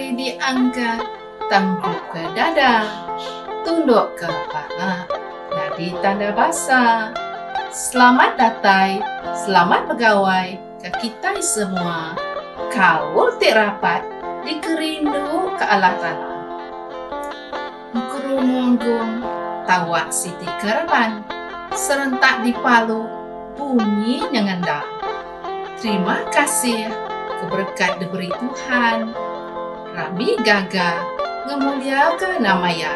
jari diangkat, tangguh ke dada, tunduk ke kepala, nadi tanda basa. Selamat datai, selamat pegawai ke kita semua. Kau tik rapat dikerindu ke Allah Ta'ala. Kerumunggung tawak Siti Keraban, serentak di Palu bunyi nyengendang. Terima kasih keberkat diberi Tuhan. Rami Gaga ngemuliakan namanya.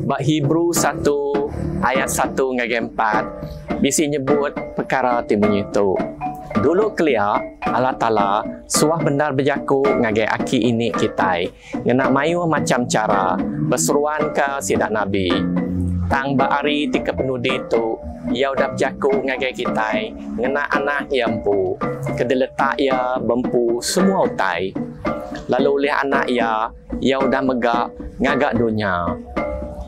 Bab Hebrew 1 ayat 1 ngagem 4 bisi nyebut perkara timbunyi tu. Dulu kelia Allah Ta'ala suah benar berjaku ngagai aki ini kitai. Ngena mayu macam cara berseruan ke sidak Nabi. Tang baari tika penudi tu ia udah berjaku ngagai kitai. Ngena anak ia empu. Kedeletak ia bempu semua utai. Lalu lihat anak ia udah megak ngagak dunia.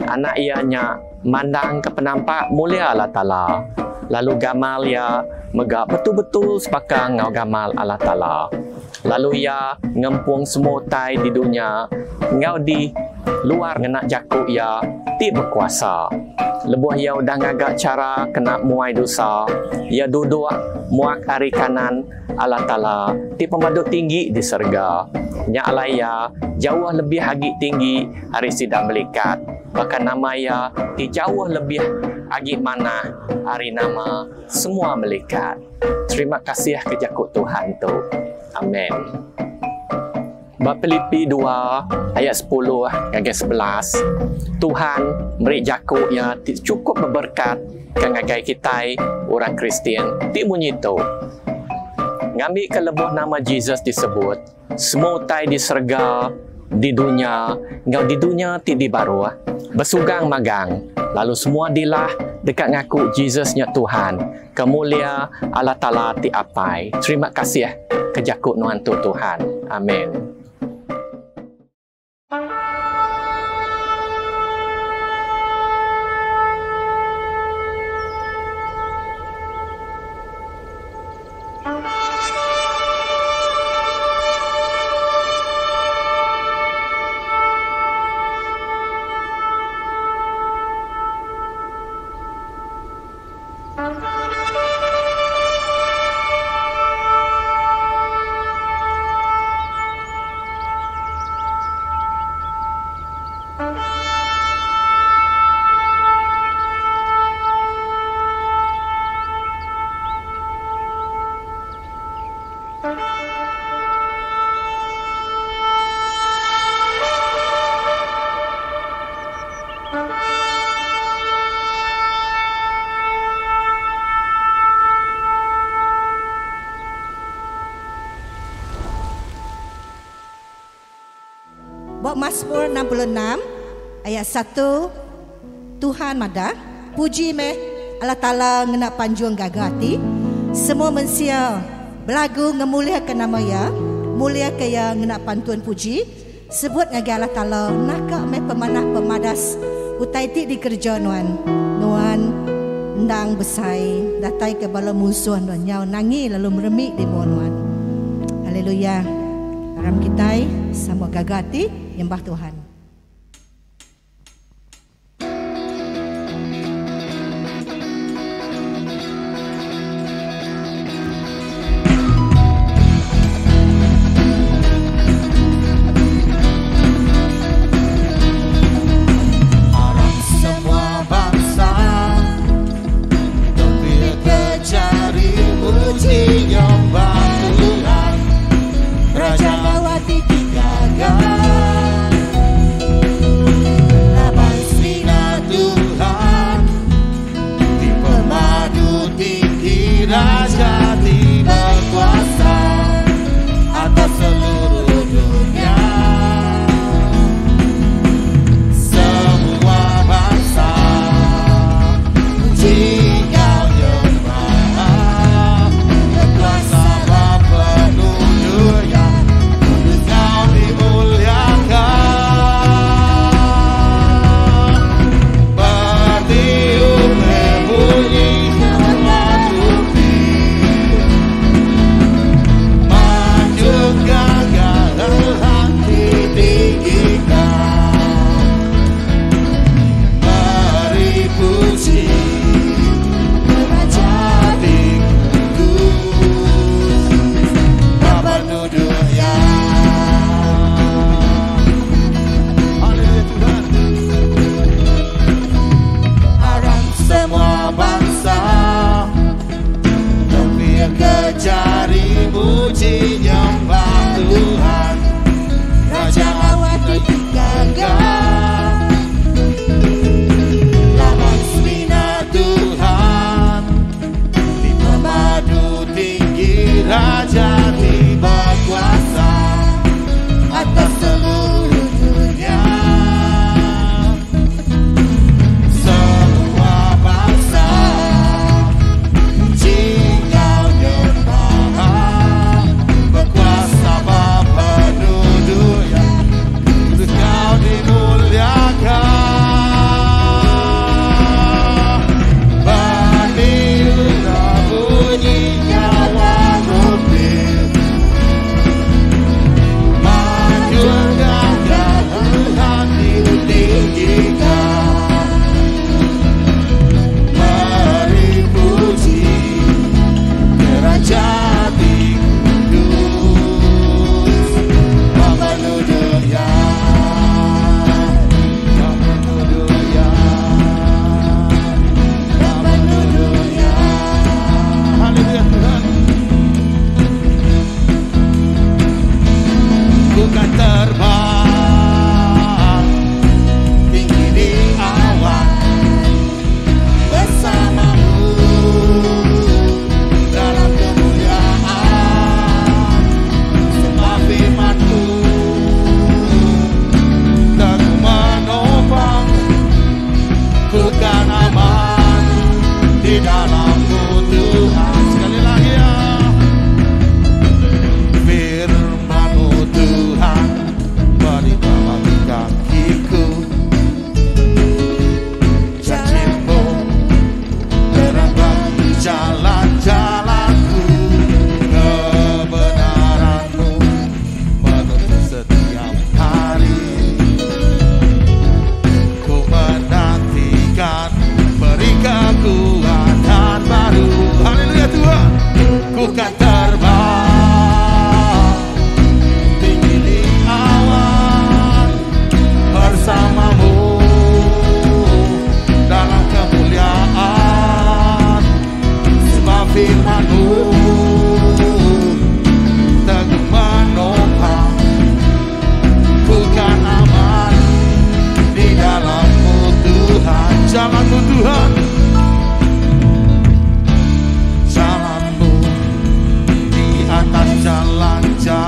Anak ianya mandang ke penampak mulia Allah Ta'ala. Lalu gamal ia megak betul-betul sepakang ngau gamal Allah Ta'ala. Lalu ia ngempung semua tai di dunia. Ngau di luar ngenak jaku ia ti berkuasa. Lebuh ia udah ngagak cara kena muai dosa. Ia duduk muak hari kanan Allah Ta'ala di pembadut tinggi di surga. Nya alaya jauh lebih hagi tinggi hari sidang melikat. Bahkan nama ia di jauh lebih hagi mana hari nama semua melikat. Terima kasih kejakut Tuhan tu. Amin. Filipi 2 ayat 10 hingga 11. Tuhan beri jakut yang cukup berberkat ngagai kita orang Kristian di munyito. Ngambil kelebuh nama Jesus disebut, semua utai di surga, di dunia, ngau di dunia ti di baru, bersugang magang, lalu semua dilah dekat ngaku Jesusnya Tuhan, kemulia Allah Ta'ala ti apai. Terima kasih kejakut nuantu Tuhan. Amin. Mazmur 66 ayat 1. Tuhan madah, puji meh Allah Ta'ala ngena panjuang gagati. Semua manusia belagu ngemuliakan nama ya, mulia kaya ngena pantun puji. Sebut ngagai Allah Ta'ala nakak meh pemanah pemadas utai ti di kerja nuan. Nuan ndang besai datai ke bala musuh nuan nyau nangi lalu meremik di nuan. Haleluya. Aram kita sama gagati nyembah Tuhan. Orang semua bangsa gembira kejari puji nyembah Tuhan. Raja Nawati digagal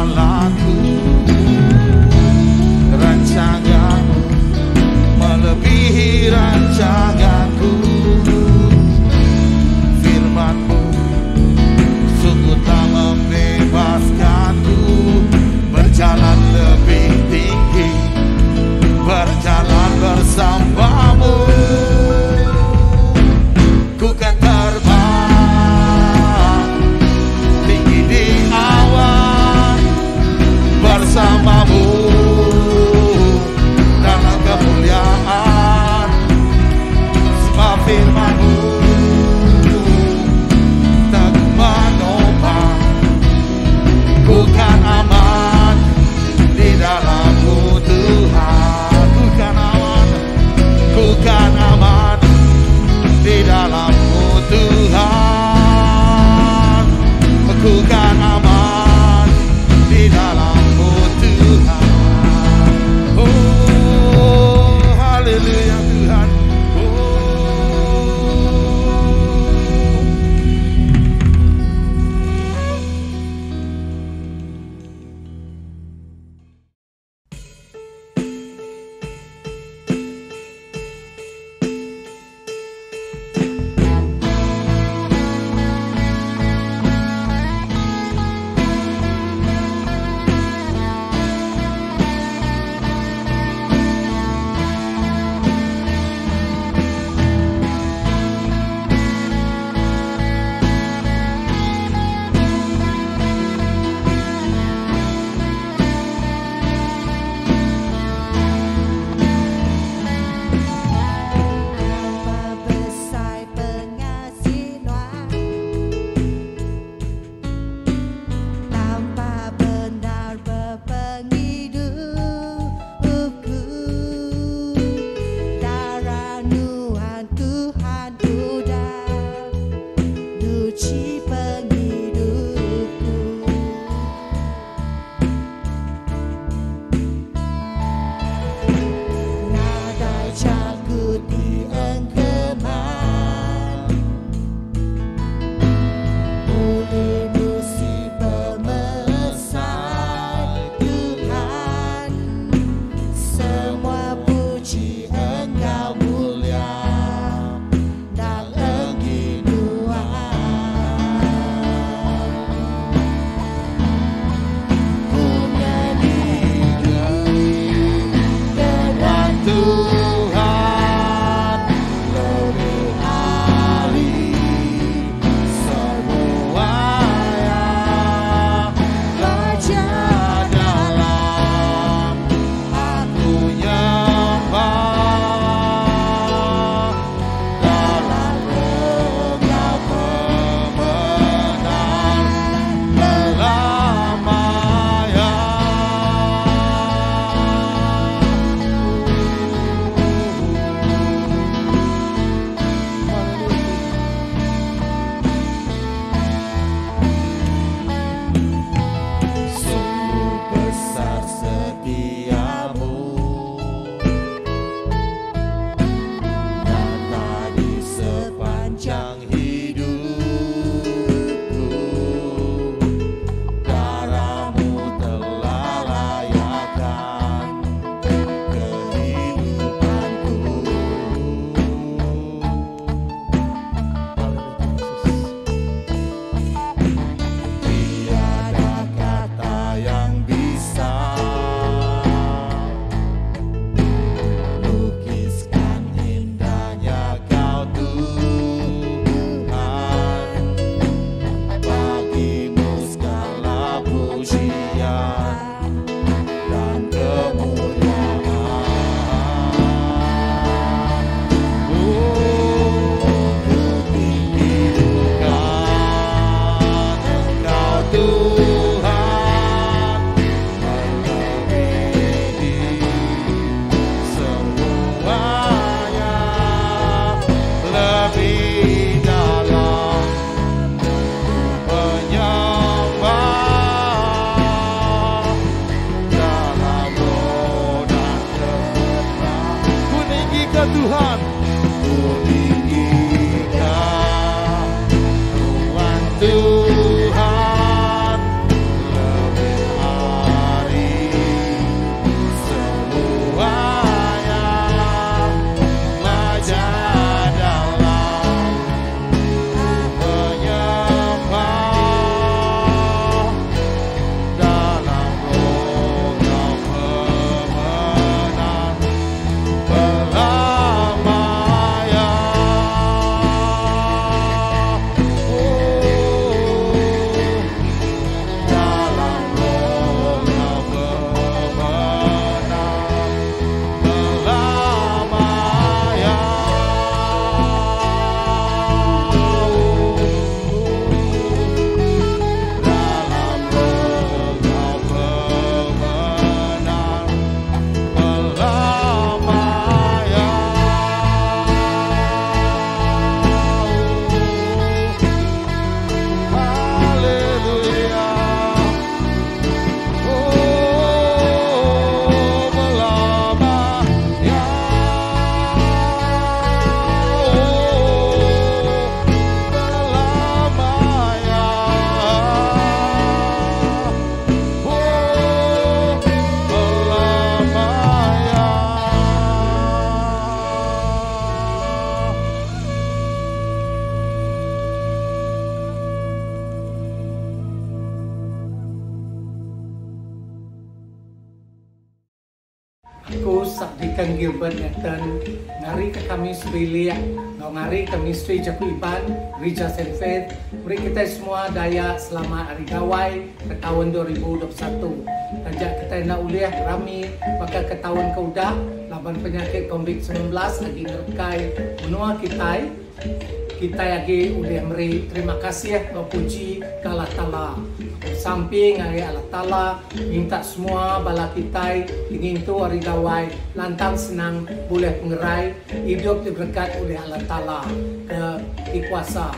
rencanaku, rancanganmu melebihi rancanganku. Firman-Mu sungguh tak membebaskanku, berjalan lebih tinggi, berjalan bersamamu. Ku kan terbang tinggi di awan bersamamu dalam kemuliaan. Sebab firman-Mu teguh menopang, ku kan aman di dalam-Mu Tuhan. Ku kan aman, ku kan aman di dalam-Mu Tuhan. Ku kan aman di dalam-Mu Tuhan. Oh, haleluya Tuhan. Aku Sabdikan Gilbert Nathan ngari ke kami Sebelia, ngari ke Misteri Jaku Iban, Gereja St. Faith. Beri kita semua daya selamat Hari Gawai ke tahun 2021. Ajak kita nak uliah rami maka ke tahun keudah laban penyakit COVID-19 lagi ngerkai menua kita lagi udah beri terima kasih puji ke Allah Ta'ala. Samping hari Allah Ta'ala minta semua bala kita ingin tu hari gawai lantang senang boleh pengerai hidup diberkat oleh Allah Ta'ala ke kuasa.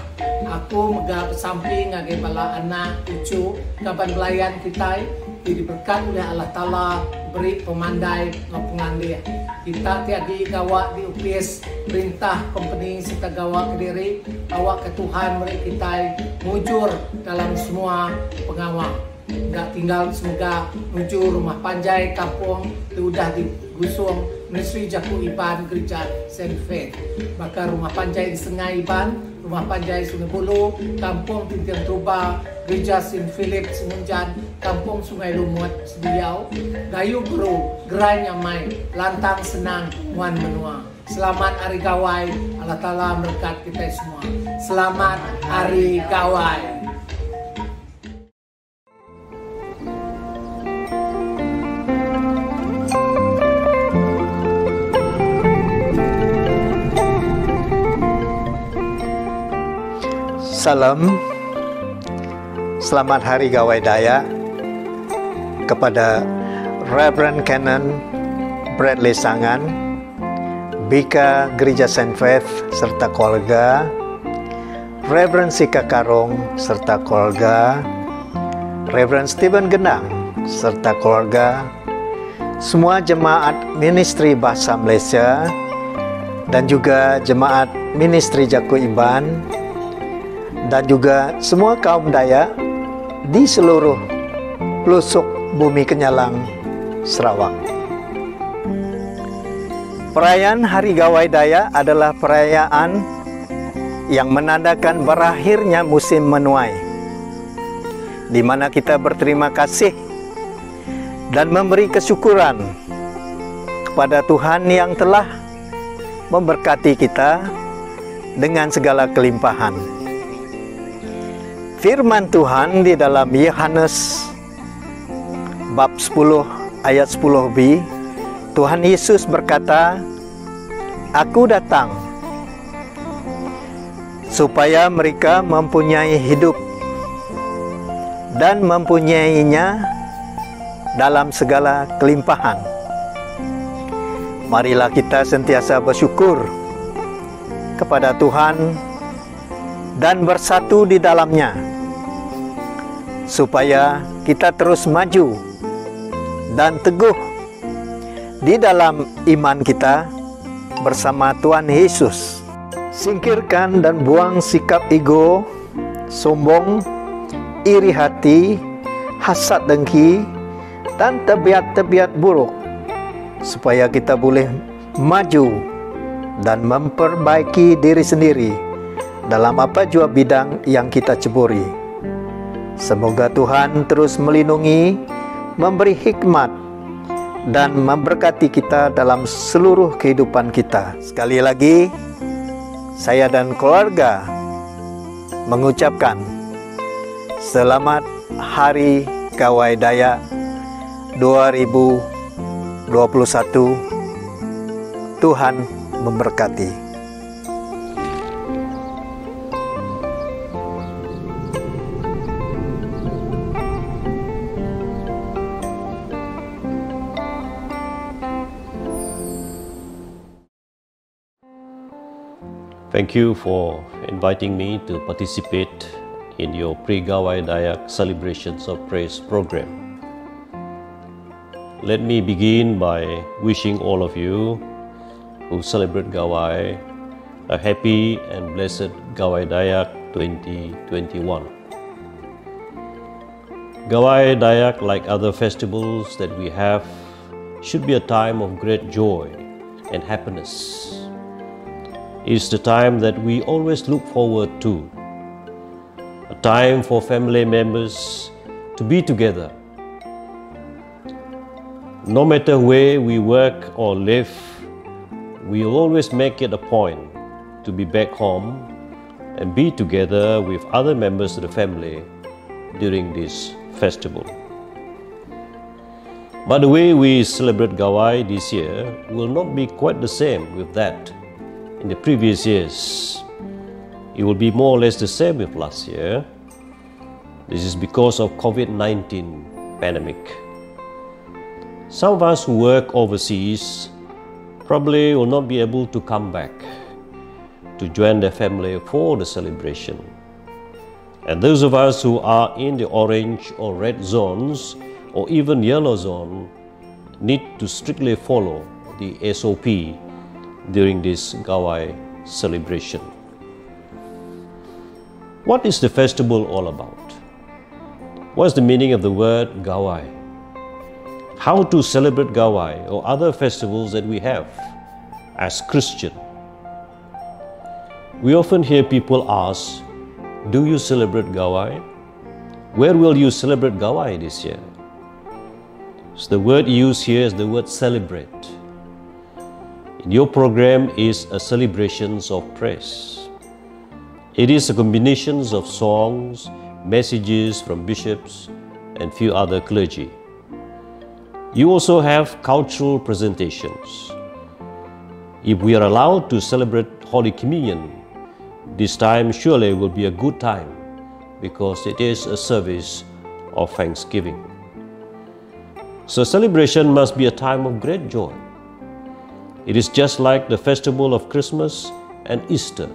Aku megah samping hari bala anak cucu kaban belayan kita diberkat oleh Allah Ta'ala beri pemandai pengandia. Kita tiadi gawak di UPS perintah company serta gawak Kediri awak ke Tuhan beri kita mujur dalam semua pengawal. Enggak tinggal semoga mujur rumah panjai kampung sudah digusung Misteri Jaku Iban Gereja St. Faith. Maka rumah panjai di Sengai Iban, rumah panjai Sungai Bulu, kampung Tintiang Tuba, Gereja St. Philip Semunjan, kampung Sungai Lumut Sediau, Gayu Guru, Gerai Nyamai, lantang senang muan menua. Selamat Hari Gawai, Allah Ta'ala berkat kita semua. Selamat Hari Gawai. Salam, selamat Hari Gawai Dayak kepada Reverend Canon Bradley Sangan, Bika Gereja St. Faith serta keluarga, Reverend Sika Karong serta keluarga, Reverend Stephen Gendang serta keluarga, semua jemaat Ministry Bahasa Malaysia dan juga jemaat Ministry Jaku Iban, dan juga semua kaum Dayak di seluruh pelosok bumi Kenyalang, Sarawak. Perayaan Hari Gawai Dayak adalah perayaan yang menandakan berakhirnya musim menuai, di mana kita berterima kasih dan memberi kesyukuran kepada Tuhan yang telah memberkati kita dengan segala kelimpahan. Firman Tuhan di dalam Yohanes bab 10 ayat 10b, Tuhan Yesus berkata, "Aku datang supaya mereka mempunyai hidup dan mempunyainya dalam segala kelimpahan." Marilah kita sentiasa bersyukur kepada Tuhan dan bersatu di dalamnya, supaya kita terus maju dan teguh di dalam iman kita bersama Tuhan Yesus. Singkirkan dan buang sikap ego, sombong, iri hati, hasad dengki, dan tabiat-tabiat buruk, supaya kita boleh maju dan memperbaiki diri sendiri dalam apa jua bidang yang kita ceburi. Semoga Tuhan terus melindungi, memberi hikmat, dan memberkati kita dalam seluruh kehidupan kita. Sekali lagi, saya dan keluarga mengucapkan Selamat Hari Gawai Dayak 2021. Tuhan memberkati. Thank you for inviting me to participate in your Pre-Gawai Dayak Celebrations of Praise program. Let me begin by wishing all of you who celebrate Gawai a happy and blessed Gawai Dayak 2021. Gawai Dayak, like other festivals that we have, should be a time of great joy and happiness. It's the time that we always look forward to, a time for family members to be together. No matter where we work or live, we always make it a point to be back home and be together with other members of the family during this festival. But the way we celebrate Gawai this year will not be quite the same with that in the previous years. It will be more or less the same with last year. This is because of COVID-19 pandemic. Some of us who work overseas probably will not be able to come back to join their family for the celebration. And those of us who are in the orange or red zones or even yellow zone need to strictly follow the SOP during this Gawai celebration. What is the festival all about? What is the meaning of the word Gawai? How to celebrate Gawai or other festivals that we have as Christian? We often hear people ask, do you celebrate Gawai? Where will you celebrate Gawai this year? So the word used here is the word celebrate. In your program is a celebrations of praise. It is a combination of songs, messages from bishops and few other clergy. You also have cultural presentations. If we are allowed to celebrate Holy Communion, this time surely will be a good time because it is a service of thanksgiving. So celebration must be a time of great joy. It is just like the festival of Christmas and Easter.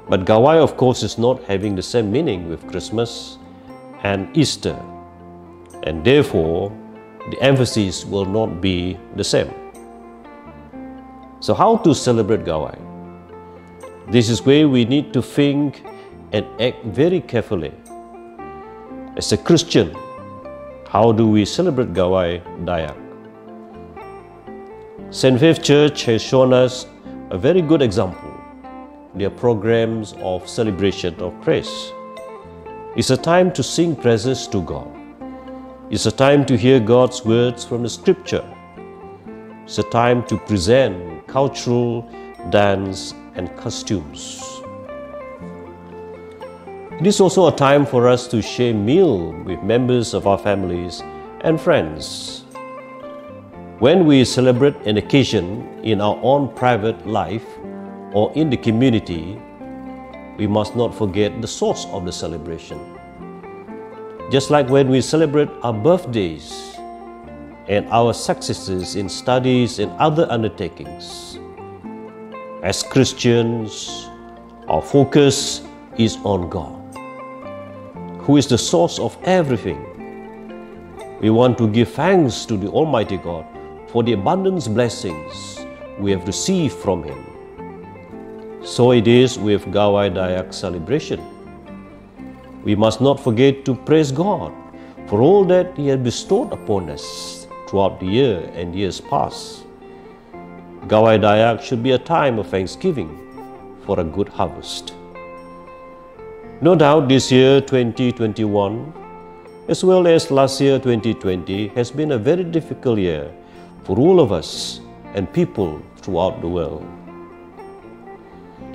But Gawai, of course, is not having the same meaning with Christmas and Easter, and therefore the emphasis will not be the same. So how to celebrate Gawai? This is where we need to think and act very carefully. As a Christian, how do we celebrate Gawai Dayak? St. Faith Church has shown us a very good example. Their programs of celebration of praise. It's a time to sing praises to God. It's a time to hear God's words from the scripture. It's a time to present cultural, dance and costumes. It is also a time for us to share meal with members of our families and friends. When we celebrate an occasion in our own private life or in the community, we must not forget the source of the celebration. Just like when we celebrate our birthdays and our successes in studies and other undertakings. As Christians, our focus is on God, who is the source of everything. We want to give thanks to the Almighty God for the abundant blessings we have received from Him. So it is with Gawai Dayak celebration. We must not forget to praise God for all that He has bestowed upon us throughout the year and years past. Gawai Dayak should be a time of thanksgiving for a good harvest. No doubt this year 2021, as well as last year 2020, has been a very difficult year for all of us and people throughout the world.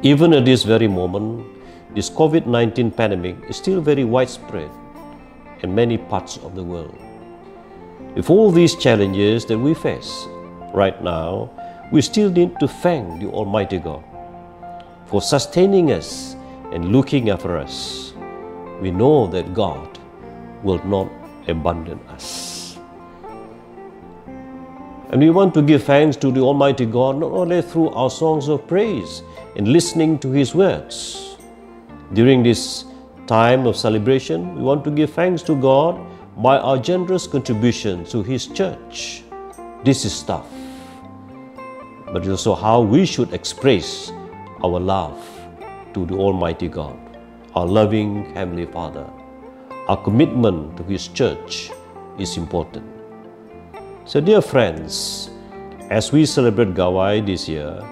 Even at this very moment, this COVID-19 pandemic is still very widespread in many parts of the world. With all these challenges that we face right now, we still need to thank the Almighty God for sustaining us and looking after us. We know that God will not abandon us. And we want to give thanks to the Almighty God not only through our songs of praise and listening to His words. During this time of celebration, we want to give thanks to God by our generous contribution to His church. This is tough, but it's also how we should express our love to the Almighty God, our loving Heavenly Father. Our commitment to His church is important. So dear friends, as we celebrate Gawai this year,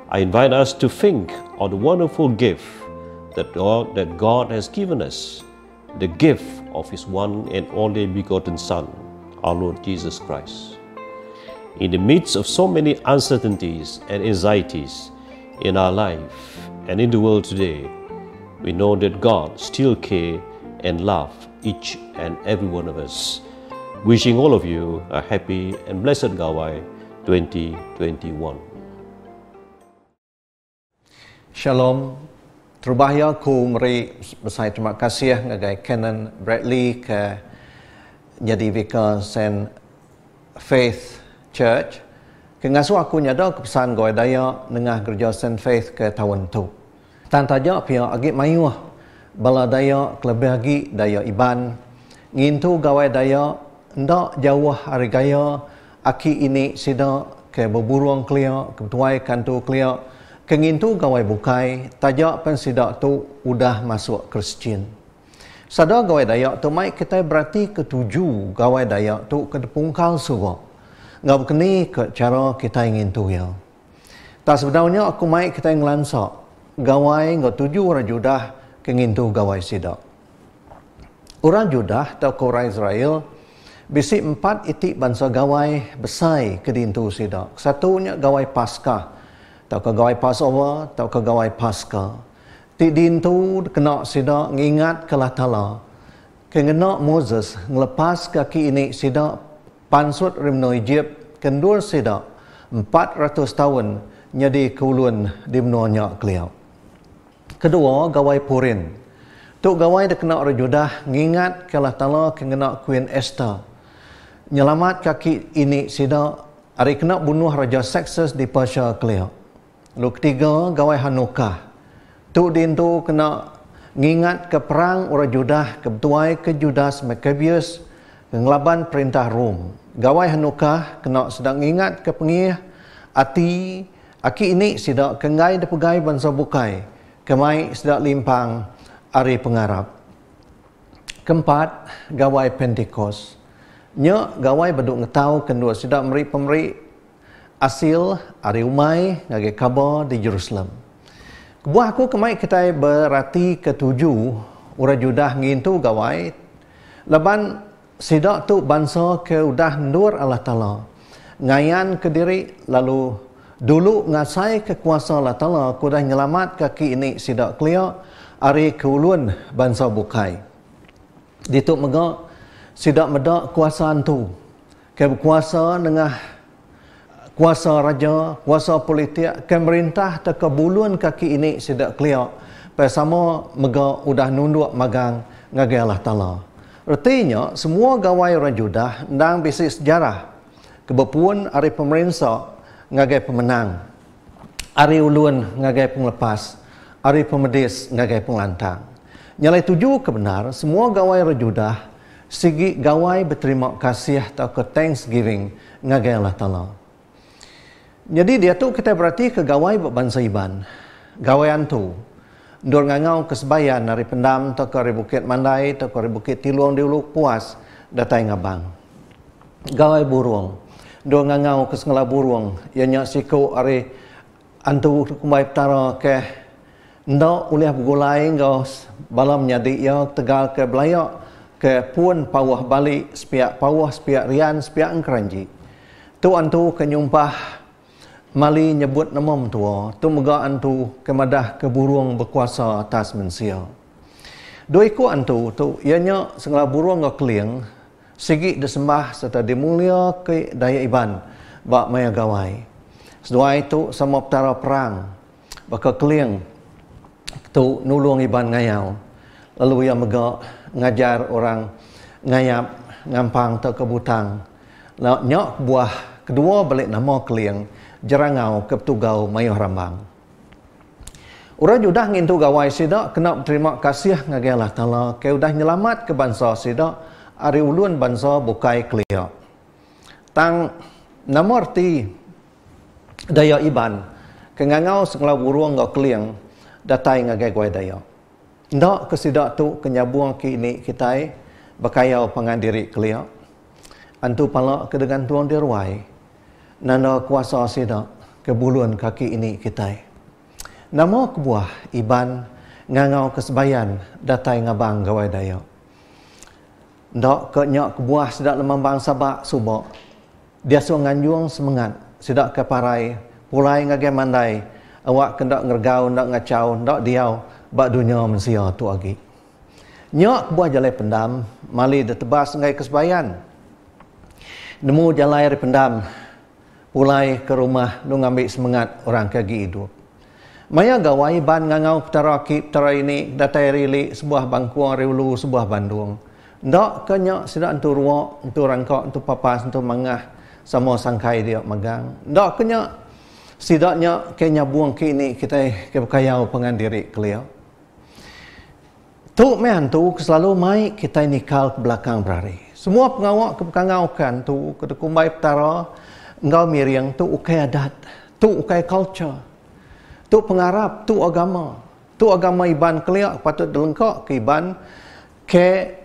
I invite us to think of the wonderful gift that God has given us, the gift of His one and only begotten Son, our Lord Jesus Christ. In the midst of so many uncertainties and anxieties in our life and in the world today, we know that God still cares and loves each and every one of us. Wishing all of you a happy and blessed Gawai 2021. Shalom. Terbahaya ku meri besar terima kasih ngagai Canon Bradley ke jadi vika Saint Faith Church. Ke ngasu aku nyada kepesan gawai daya nengah gereja Saint Faith ke tahun tu. Tan taja pia agi mayuh bala daya kelebih agi daya iban. Ngintu gawai daya ndak jauh hari gaya aki ini sida ke berburuang kelia ke tuai kantu kelia ke ngintu gawai bukai tajak pen sida tu udah masuk Kristian. Sada gawai daya tu mai kita berarti ketujuh gawai daya tu ke pungkal suwa. Ngau keni ke cara kita ingin tu ya. Tak sebenarnya aku mai kita ngelansak gawai ngau tujuh orang Judah ke ngintu gawai sida. Orang Judah atau orang Israel bisi 4 itik bangsa gawai besai ke dintu sida. Satunya gawai Paskah, atau ke gawai Passover, atau ke gawai Paskah. Ti dintu kena sida ngingat ke Allah Ta'ala. Kena Moses ngelepas kaki ini sida pansut rimno Egypt kendur sida 400 tahun nyadi keulun di menonyak keliau. Kedua gawai Purim. Tu gawai dah kena orang Judah ngingat ke Allah Ta'ala kena Queen Esther. Nyelamat kaki ini sida hari kena bunuh Raja Xerxes di Persia kelia. Lalu ketiga gawai Hanukkah. Tu dintu kena ngingat ke perang orang Judah kebetuai ke Judas Maccabeus ngelaban perintah Rom. Gawai Hanukkah kena sedang ngingat ke pengih ati aki ini sida kengai de pegai bangsa bukai kemai sida limpang hari pengarap. Keempat gawai Pentecost. Nya gawai beduk ngetau kendua sida meri pemeri asil hari umai ngage kabar di Jerusalem. Kebuah aku kemai kita berarti ketujuh orang Judah ngintu gawai leban sida tu bangsa ke udah nur Allah Ta'ala ngayan ke diri lalu dulu ngasai kekuasa Allah Ta'ala ku dah nyelamat kaki ini sida kelia hari keulun bangsa bukai. Dituk mega sidak medak kuasaan tu. Ke kuasa dengan kuasa raja, kuasa politik, ke merintah tak ke buluan kaki ini sidak kelia. Bersama mega udah nunduk magang ngagai Allah Ta'ala. Artinya semua gawai orang Judah ndang bisi sejarah. Kebepuan hari pemerintah ngagai pemenang. Hari ulun ngagai penglepas. Hari pemedis ngagai penglantang. Nyalai tujuh kebenar semua gawai orang Judah sigi gawai berterima kasih atau ke Thanksgiving ngagai Allah Ta'ala. Jadi dia tu kita berarti ke gawai berbangsa Iban. Gawaian tu ndur ngangau kesebayan dari pendam atau ke Bukit Mandai atau ke Bukit Tiluang di Uluk Puas datai ngabang. Gawai burung ndur ngangau ke Sengala burung ianya siku ari antu kumbai petara ke ndak uliah begulai ngau balam nyadi ya tegal ke belayak ke pun pawah balik sepiak pawah sepiak rian sepiak engkeranji tu antu kenyumpah mali nyebut nama mentua tu mega antu kemadah ke burung berkuasa atas manusia doiku antu tu ianya Sengala burung ngak keliang sigi disembah serta dimulia ke daya iban bak maya gawai sedua itu sama petara perang baka keliang tu nulung iban ngayau lalu ia mega ngajar orang ngayap ngampang atau kebutang. Nyok buah kedua balik nama keliang jerangau ke petugau mayuh rambang. Orang Judah ngintu gawai sida kena terima kasih ngagai Allah Ta'ala ke udah nyelamat ke bangsa sida ari ulun bangsa bukai kelia. Tang nama arti daya iban ke ngangau Sengala burung ngau keliang datai ngagai gawai daya. Ndak kesidak tu kenyabuang ki ini kita bakayau pangandiri kelia. Antu pala ke dengan tuang dirwai. Nanda kuasa sidak ke buluan kaki ini kita. Nama kebuah iban ngangau kesebayan datai ngabang gawai daya. Ndak ke nyak ke buah sedak lemang bangsa bak subak. Dia so nganjung semangat. Sedak ke parai. Pulai ngage mandai. Awak kendak ngergau, ndak ngacau, ndak diau. Bak dunia manusia tu lagi. Nyak ke buah jalai pendam. Mali dia tebas ngai kesebayan. Nemu jalai pendam. Pulai ke rumah. Lu ngambil semangat orang kagi hidup. Maya gawai ban ngangau petara kip petara ini. Datai rili sebuah bangkuang riulu sebuah Bandung. Ndak kenyak sidak untuk ruak, untuk rangkak, untuk papas, untuk mangah sama sangkai dia magang. Ndak kenyak sidaknya kenya buang kini kita kebakayau pengandiri keliau. Tu mehantu selalu mai kita nikal ke belakang berari. Semua pengawak kebakangaukan tu kedekumbai petara engkau miriang tu ukai adat, tu ukai culture, tu pengarap, tu agama. Tu agama iban keliau patut dilengkak ke iban ke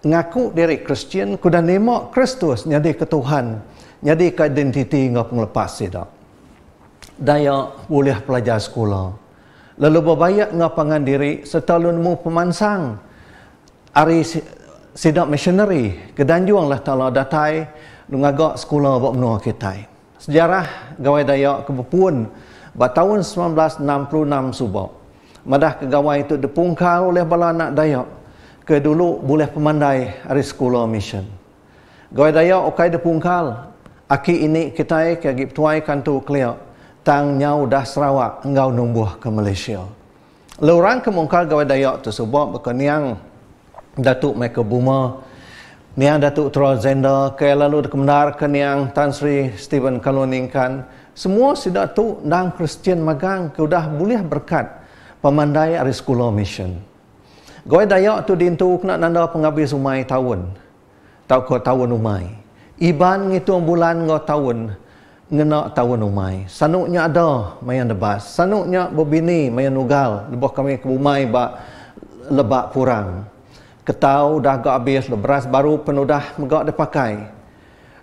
ngaku diri Kristian kuda nemo Kristus nyadi ke Tuhan nyadi ke identiti ngap ngelepas sidak daya boleh pelajar sekolah lalu berbayak ngapangan diri serta nemu pemansang ari sidak missionary kedanjuang lah tala datai ngagak sekolah bak menua kita sejarah gawai daya kebepun ba tahun 1966 subak madah kegawai itu dipungkal oleh bala anak dayak ke dulu boleh pemandai hari sekolah mission. Gawai daya okai depungkal. Aki ini kita kagi tuai kantu keliau. Tang nyau dah Sarawak engkau numbuh ke Malaysia. Lorang kemungkal gawai daya tersebut berkeniang Datuk Michael Buma. Niang Datuk Trozenda ke lalu kemendar keniang Tan Sri Stephen Kaloningkan. Semua sidak tu dang Kristian magang ke udah boleh berkat pemandai hari sekolah mission. Gawai dayak tu dintu kena nanda penghabis umai tahun. Tau ko tahun umai. Iban ngitung bulan ngau tahun. Ngena tahun umai. Sanuknya ada mayan debas. Sanuknya berbini mayan nugal. Lebah kami ke umai bak lebak kurang. Ketau dah gak habis. Beras baru penuh dah megak dipakai.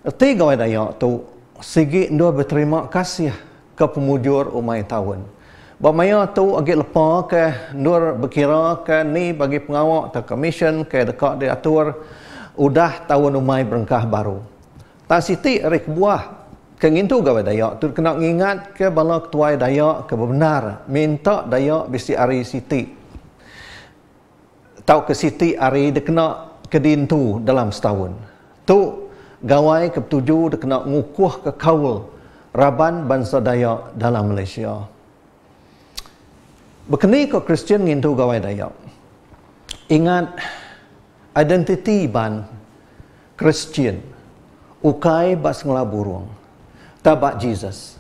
Erti gawai dayak tu. Sigi dua berterima kasih ke pemujur umai tahun. Bamaya tu agak lepa ke nur berkira ke ni bagi pengawak tak commission ke dekat diatur udah tahun umai berengkah baru. Tak siti rik buah ke ngintu gawai dayak tu kena ngingat ke bala ketua dayak ke benar minta dayak bisi ari siti. Tau ke siti ari dia kena ke dintu dalam setahun. Tu gawai ke ketujuh dia kena ngukuh ke kaul raban bangsa dayak dalam Malaysia. Berkeni ke Kristian ngintu gawai dayak. Ingat identiti ban Kristian. Ukai bak senglah burung. Tabak Jesus.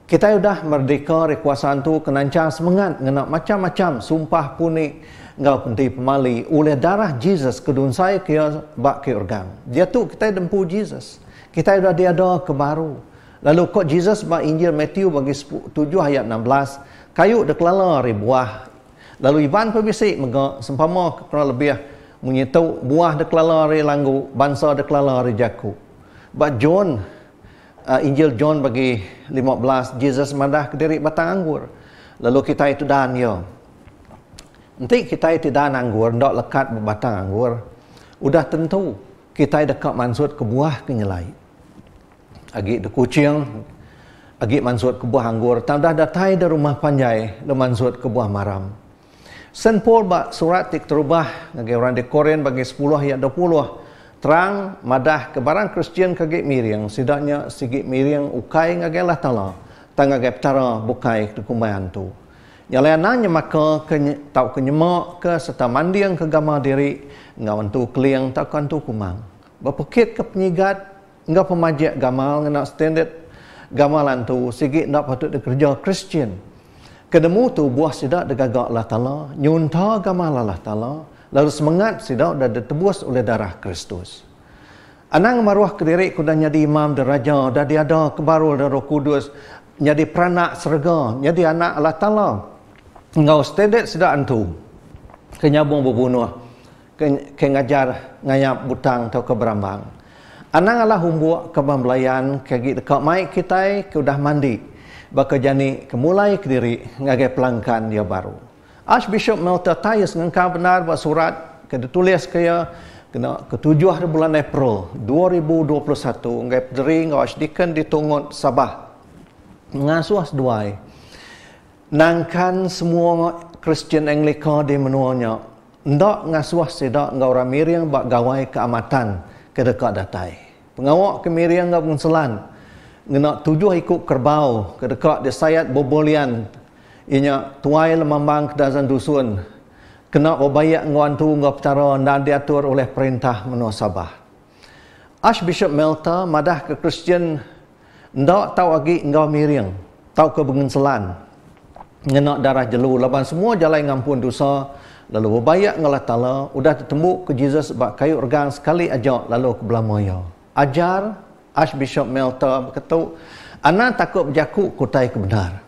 Kita sudah merdeka rekuasaan tu kenancang semangat ngenak macam-macam sumpah puni ngau penti pemali oleh darah Jesus kedun saya kia bak ke organ. Dia tu kita dempu Jesus. Kita sudah diada ke baru. Lalu kok Jesus bak Injil Matthew bagi 7 ayat 16 kayu deklala ribuah. Lalu iban pebisik mega sempama kena lebih menyitu buah deklala ri langgu bangsa deklala ri jaku. Bak John Injil John bagi 15 Jesus madah kediri batang anggur. Lalu kita itu dan ya. Nanti kita itu dan anggur ndak lekat berbatang anggur. Udah tentu kita dekat mansud ke buah kenyelai. Agi de kucing agi mansud ke buah anggur, tandah datai dari rumah panjai, le mansud ke buah maram. Saint Paul bak surat tik terubah, ngagi orang di Korin bagi 10 ayat 20, terang madah ke barang Kristian kagik miriang, sidaknya sigit miriang ukai ngagi Allah Ta'ala, tang ngagi petara bukai ke kumbayan tu. Nyalananya maka tau kenyemak ke serta mandiang ke gama diri, ngawan tu keliang takkan tu kumang. Bapakit ke penyigat, ngau pemajak gamal, ngenak standard, gamalan tu sigit nak patut dikerja Kristian. Kedemu tu buah sidak degagak Allah Ta'ala, nyunta gamal Allah Ta'ala, lalu semangat sidak dah ditebus oleh darah Kristus. Anang maruah kediri ku dah nyadi imam deraja, dah diada kebaru dah Roh Kudus, nyadi peranak serga, nyadi anak Allah Ta'ala. Ngau stedet sidak antu, kenyabung berbunuh, ke ngajar ngayap butang atau ke berambang. Anang Allah humbuak ke pembelayan kegi dekat mai kita ke udah mandi baka jani kemulai ke diri ngagai pelangkan dia baru. Archbishop Melter Tyus ngengkau benar buat surat ke ditulis kaya Kena ke-7 bulan April 2021 ngai pederi ngau Archdeacon di Tungut Sabah. Ngasuh seduai. Nangkan semua Kristian Anglikan di menuanya. Ndak ngasuh sedak ngau ramiriang bak gawai keamatan ke dekat datai. Pengawak kemiriang ngau penselan. Ngena 7 ikut kerbau ke dekat di sayat Bobolian. Inya tuai lemambang kedazan dusun. Kena obayak ngawantu ngau petara dan diatur oleh perintah menua Sabah. Archbishop Melta madah ke Kristian ndak tahu lagi ngau miriang, tahu ke bengenselan. Ngena darah jelu laban semua jalan ngampun dosa, lalu obayak ngalah tala udah tertemu ke Jesus bak kayu regang sekali ajak lalu ke Belamaya. Ajar Archbishop Melta berkata, "Ana takut berjakuk kutai kebenar."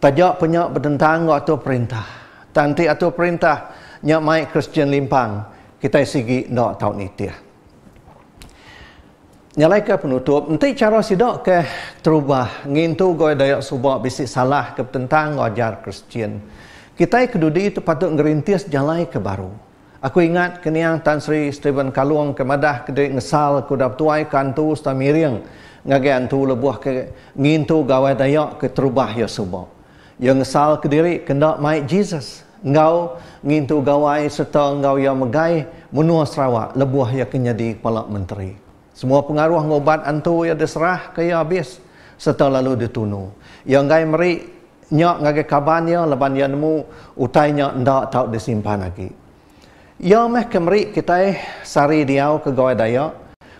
Tajak penyak bertentang atau perintah. Tanti atau perintah nyak mai Kristian limpang. Kita sigi ndak tahu nitia. Nyalai ke penutup, nanti cara sidak ke terubah. Ngintu goi dayak subak bisik salah ke tentang ngajar Kristian. Kita kedudi itu patut ngerintis jalai ke baru. Aku ingat keniang Tan Sri Stephen Kaluang kemadah kedai ngesal kudap tuai kantu stamiriang. Ngage antu lebuah ke ngintu gawai dayak ke terubah ya subak. Yang ngesal ke diri kendak mai Jesus. Ngau ngintu gawai serta ngau yang megai menua Sarawak lebuah ya kenyadi kepala menteri. Semua pengaruh ngobat antu ya diserah kaya habis serta lalu ditunu. Yang ngai meri nyak ngage kabannya leban ya nemu utainya ndak tahu disimpan lagi. Ya meh kemeri kita sari diau ke gawai dayak.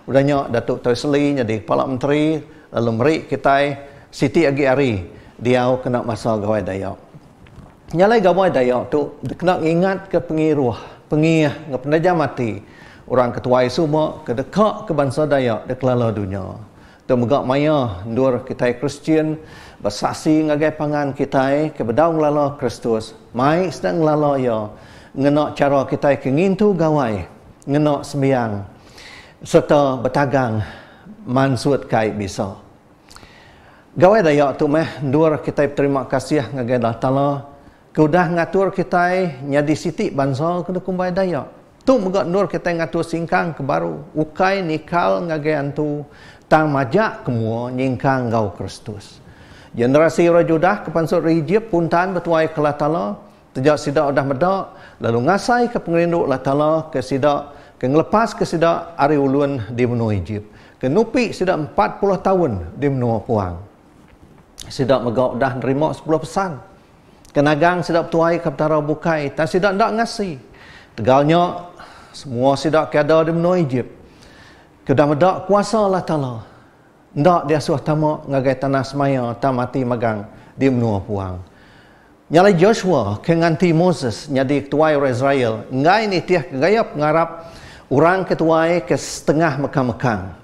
Udah nyak Datuk Toi Seli jadi kepala menteri lalu meri kita Siti Agi Ari diau kena masa gawai dayak. Nyalai gawai dayak tu kena ingat ke pengiruh, pengih ngependaja mati. Orang ketua semua ke dekat ke bangsa Dayak di kelala dunia. Tu megak maya ndur kita Kristian bersaksi ngagai pangan kita ke bedaung lala Kristus. Mai sedang lala ya ngenak cara kita ke ngintu gawai, ngenak sembiang serta bertagang mansut kai bisa. Gawai dayak tu meh ndur kita terima kasih ngagai Allah Taala kudah ngatur kita nyadi siti bangsa ke kumbai dayak. Tu megak nur kita ngatur singkang ke baru. Ukai nikal ngagai antu tang majak kemua nyingkang gau Kristus. Generasi rajudah ke pansut Egypt puntan bertuai ke Allah Taala. Tejak sidak udah medak lalu ngasai ke pengerinduk Allah Taala ke sidak ke ngelepas ke sidak ari ulun di benua Egypt. Ke nupi sidak 40 tahun di benua Puang. Sidak megak dah nerima 10 pesan. Kenagang sidak tuai ke petara bukai. Tak sidak ndak ngasi. Tegalnya semua sidak keada di benua Egypt. Kedah medak kuasa Allah Ta'ala. Ndak dia suah tamak ngagai tanah semaya tamati magang di benua Puang. Nyalai Joshua ke nganti Moses nyadi ketuai orang Israel. Ngai ni tiah gaya pengarap orang ketuai ke setengah Mekang-Mekang.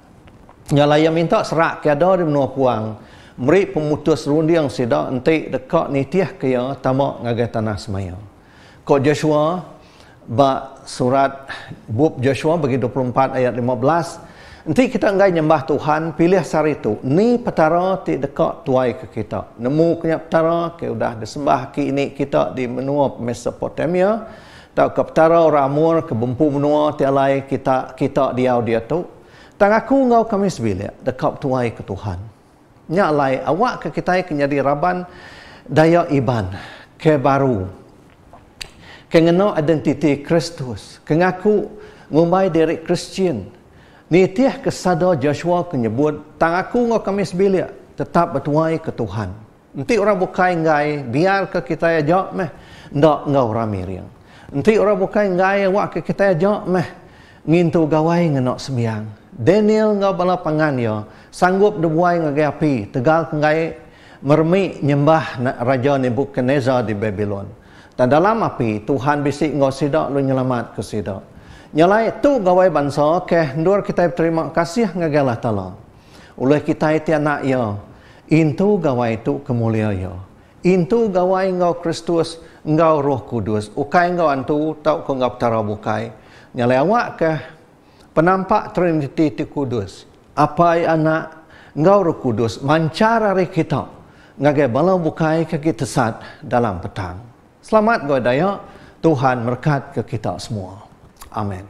Nyalai yang minta serak keada di benua Puang. Meri pemutus rundiang sidak entik dekat ni tiah kaya tamak ngagai tanah semaya. Kok Joshua bak surat bab Joshua bagi 24 ayat 15. Nanti kita enggak nyembah Tuhan pilih sari itu. Ni petara ti dekat tuai ke kita. Nemu kena petara ke udah disembah ki ini kita di menua Mesopotamia. Tak ke petara orang Amor ke bempu menua ti alai kita diau dia tu. Tang aku ngau kami sebilik dekat tuai ke Tuhan. Nya alai awak ke kita ke jadi raban daya iban ke baru. Kengeno identiti Kristus. Kengaku ngumbai dari Kristian. Ni tiah kesada Joshua kenyebut tang aku ngau kami sebilik tetap bertuai ke Tuhan. Nanti orang bukai ngai biar ke kita ajak meh ndak ngau ramiriang. Nanti orang bukai ngai awak ke kita ajak meh ngintu gawai ngenok sembiang. Daniel ngau bala pangan ya sanggup debuai ngagai api tegal ngai mermi nyembah Raja Nebukadnezar di Babylon. Dan dalam api Tuhan bisik ngau sidak lu nyelamat ke sidak. Nyalai tu gawai bangsa ke ndur kita terima kasih ngagai Allah Taala. Oleh kita itu anak ya. Intu gawai tu kemulia ya. Intu gawai ngau Kristus ngau Roh Kudus. Ukai ngau antu tau ko ngau tara bukai. Nyalai awak ke penampak Trinity ti Kudus. Apa anak ngau Roh Kudus mancar hari kita ngagai bala bukai ke kita sat dalam petang. Selamat gawai daya. Tuhan berkat ke kita semua. Amin.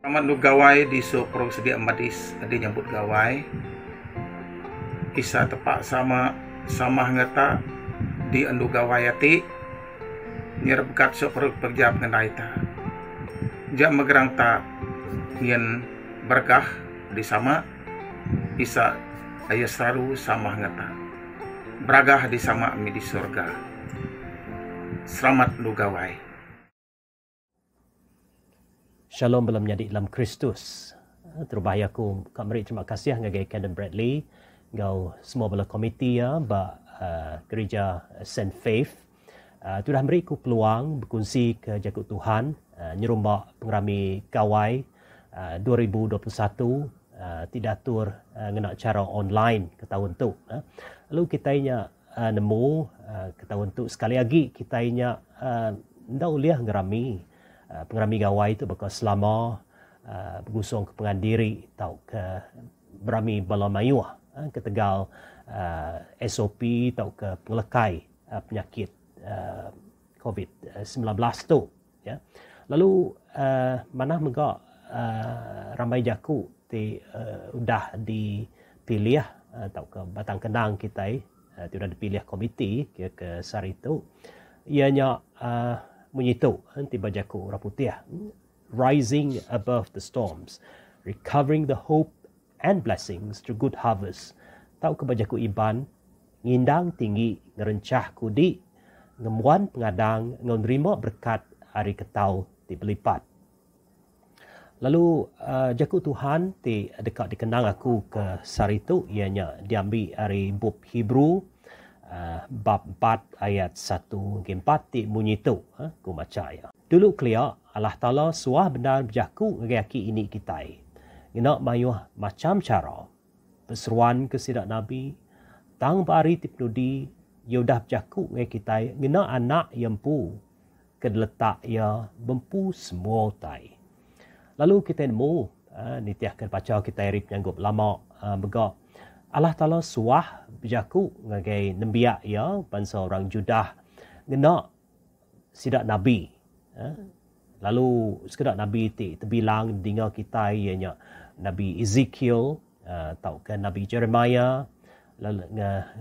Selamat lu gawai di pro sedia madis adi nyambut gawai. Isa tepak sama ngeta di andu gawai ati. Nyerap kat so perut perjap ngendai ta. Jak megerang ta ngien berkah di sama isa ayah selalu sama ngeta. Beragah di sama mi di surga. Selamat lu gawai. Shalom dalam nyadi dalam Kristus. Terbahaya aku kamari terima kasih ngagai Canon Bradley, ngau semua bala komiti ya ba gereja St. Faith. Tu dah beri ku peluang berkongsi ke jakut Tuhan nyerumbak pengrami kawai 2021 tidak atur ngena cara online ke tahun tu. Lalu kitanya nemu ke tahun tu sekali lagi kitanya ndak uliah ngerami pengrami gawai itu bakal selama bergusung ke pengandiri atau ke berami bala mayuah ke tegal SOP atau ke pengelekai penyakit COVID-19 tu ya. Lalu mana megak ramai jaku ti udah dipilih atau ke batang kenang kita sudah dipilih komiti ke sari itu ianya menyitu tiba jaku raputiah rising above the storms, recovering the hope and blessings through good harvest. Tau ke bajaku iban ngindang tinggi ngerencah kudi ngemuan pengadang ngenerima berkat hari ketau ti belipat. Lalu jaku Tuhan ti dekat dikenang aku ke sari tu ianya diambil hari bab Hebrew bab 4 ayat 1 hingga 4 ti bunyi tu aku baca ya. Dulu clear Allah Taala suah benar berjaku ngaki ini kita. Ngena mayuh macam cara perseruan ke sidak nabi tang bari ti penudi yodah berjaku ngaki kita ngena anak yang pu kedeletak ya bempu semua tai. Lalu kita nemu nitiahkan baca kita rip nyanggup lama begak Allah Ta'ala suah berjaku ngagai nembiak ya bangsa orang Judah ngena sidak nabi. Lalu sekedar nabi ti terbilang dengar kita ianya Nabi Ezekiel atau ke Nabi Jeremiah, lalu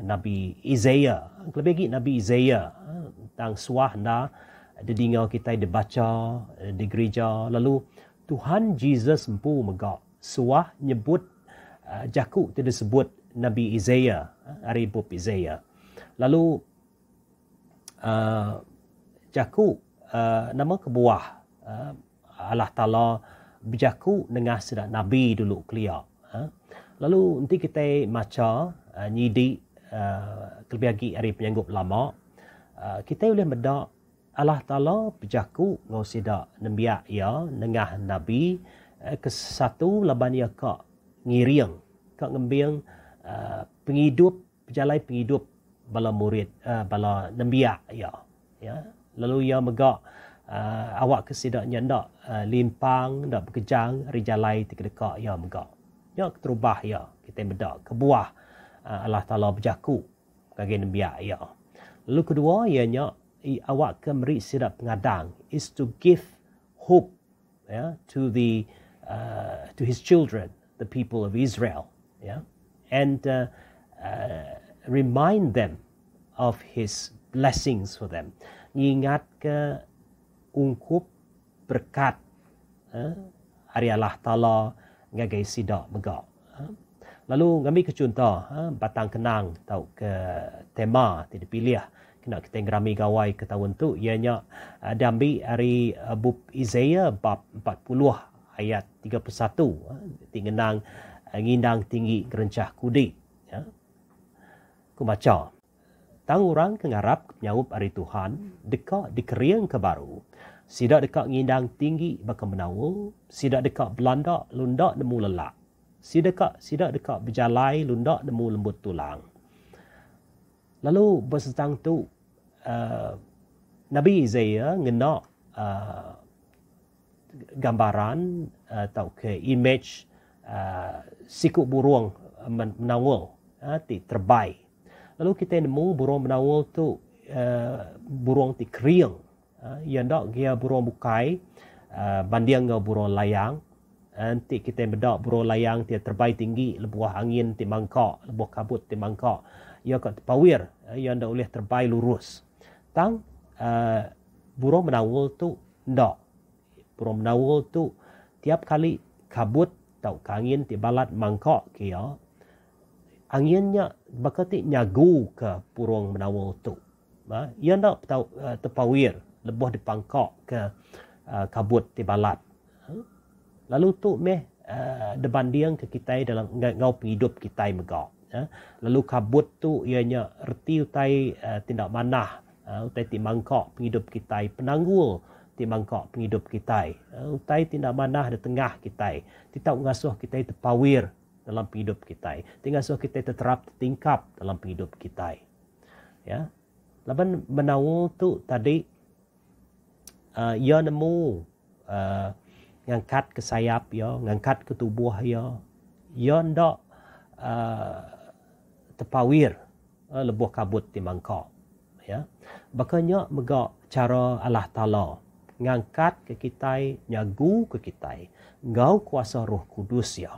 Nabi Isaiah. Lebih lagi Nabi Isaiah tentang suah na didengar kita dibaca di gereja. Lalu Tuhan Jesus empu megak suah nyebut jaku tidak disebut Nabi Isaiah, hari bab Isaiah. Lalu jaku nama kebuah Allah Ta'ala berjaku dengan sedak Nabi dulu clear. Lalu nanti kita maca nyidik lebih lagi hari penyanggup lama kita boleh mendak Allah Ta'ala berjaku dengan sedak nembiak ya dengan Nabi ke satu laban ia kak ngiring kak ngembing penghidup berjalan penghidup bala murid bala nembiak ya. Lalu ia megak awak kesidaknya ndak limpang ndak berkejang rijalai tikdekak ya megak ya terubah ya kita medak kebuah Allah Taala berjaku kage nembiak ya. Lalu kedua ianya awak ke meri sidak pengadang is to give hope ya to his children, the people of Israel, yeah, and remind them of his blessings for them. Ingat ke ungkup berkat hari Allah Ta'ala ngagai sidak megak. Lalu ngambil ke contoh batang kenang atau ke tema tidak pilih kena kita ngerami gawai ke tahun tu ianya diambil hari bab Isaiah bab 40 ayat 31 tingenang ngindang tinggi gerencah kudi ya. Ku baca tang orang kengarap nyaup hari Tuhan dekat dikeriang ke baru sidak dekat ngindang tinggi bakal menawul sidak dekat belanda lundak nemu lelak sidak dekat berjalai lundak nemu lembut tulang. Lalu bersetang tu Nabi Isaiah ngena gambaran atau ke image sikut burung menawul terbaik. Lalu kita nemu burung menawul tu burung ti kering. Yang dak dia burung bukai banding dengan burung layang nanti kita bedak bro layang dia terbaik tinggi, lebuah angin ti mangkok, lebuah kabut ti mangkok. Ia kat terpawir, ia ndak boleh terbaik lurus. Tang burung menawul tu ndak. Burung menawul tu tiap kali kabut tau angin ti balat mangkok kia, anginnya bakal ti nyagu ke burung menawul tu. Ia ndak tau terpawir, lebuah dipangkok ke kabut ti balat. Lalu tu dibanding ke kita dalam ngau penghidup kita megak. Lalu kabut tu ianya erti utai tindak manah, utai ti mangkok penghidup kita, penanggul ti mangkok penghidup kita, utai tindak manah di tengah kita, tidak ngasuh kita terpawir dalam penghidup kita, ngasuh kita terterap tingkap dalam penghidup kita. Ya, laban menawul tu tadi ia nemu ngangkat ke sayap ya, ngangkat ke tubuh ya, ia ndak terpawir lebuh kabut di mangkok. Ya, bakanya megak cara Allah Ta'ala ngangkat ke kita, nyagu ke kita, ngau kuasa Roh Kudus ya.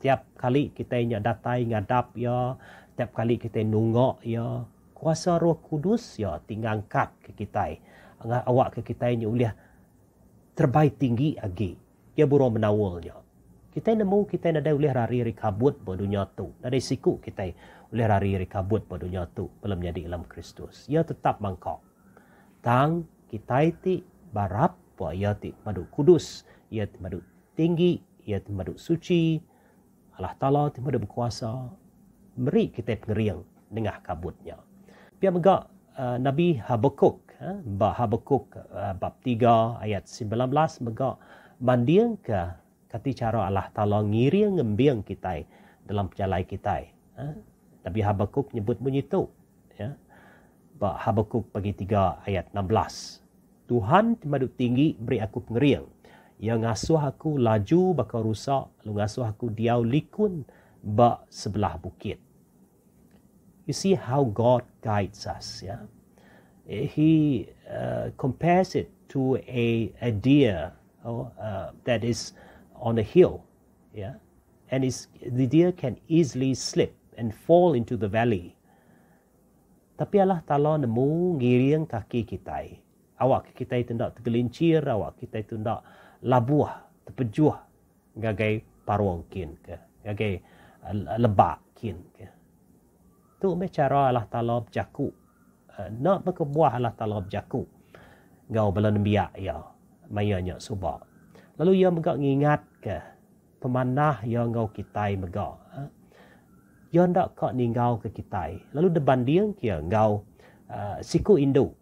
Tiap kali kita datai ngadap ya, tiap kali kita nungok ya, kuasa Roh Kudus ya tingangkat ke kita. Awak ke kita boleh terbaik tinggi lagi. Dia burung menawulnya. Kita nemu kita ada boleh rari kabut dunia tu. Ada siku kita boleh rari kabut dunia tu belum jadi dalam Kristus. Ia tetap mangkok. Tang kita ti barap bahwa ia ti madu kudus, ia ti madu tinggi, ia ti madu suci. Allah Ta'ala ti madu berkuasa. Beri kita pengeriang dengan kabutnya. Biar megak Nabi Habakuk, Habakuk bab 3 ayat 19 megak mandiang ke kati cara Allah Ta'ala ngiring ngembiang kita dalam perjalanan kita. Nabi Habakuk nyebut bunyi tu. Ya. Habakuk bagi 3 ayat 16. Tuhan madu tinggi beri aku pengeriang. Ia ngasuh aku laju bakal rusak, lalu ngasuh aku diau likun bak sebelah bukit. You see how God guides us. Yeah? He compares it to a deer that is on a hill. Yeah? And the deer can easily slip and fall into the valley. Tapi Allah Ta'ala nemu ngiring kaki kita. Awak kita itu tidak tergelincir, awak kita itu tidak labuh, terpejuh. Gagai paruang kin ke, gagai lebak kin ke. Tu cara Allah Ta'ala berjaku. Nak berkebuah Allah Ta'ala berjaku. Gau belum biak ya, mayanya subak. Lalu ia megak ngingat ke, pemanah yang ngau kita megak. Ia ndak kau ningau ke kita. Lalu dibanding kia ngau siku induk.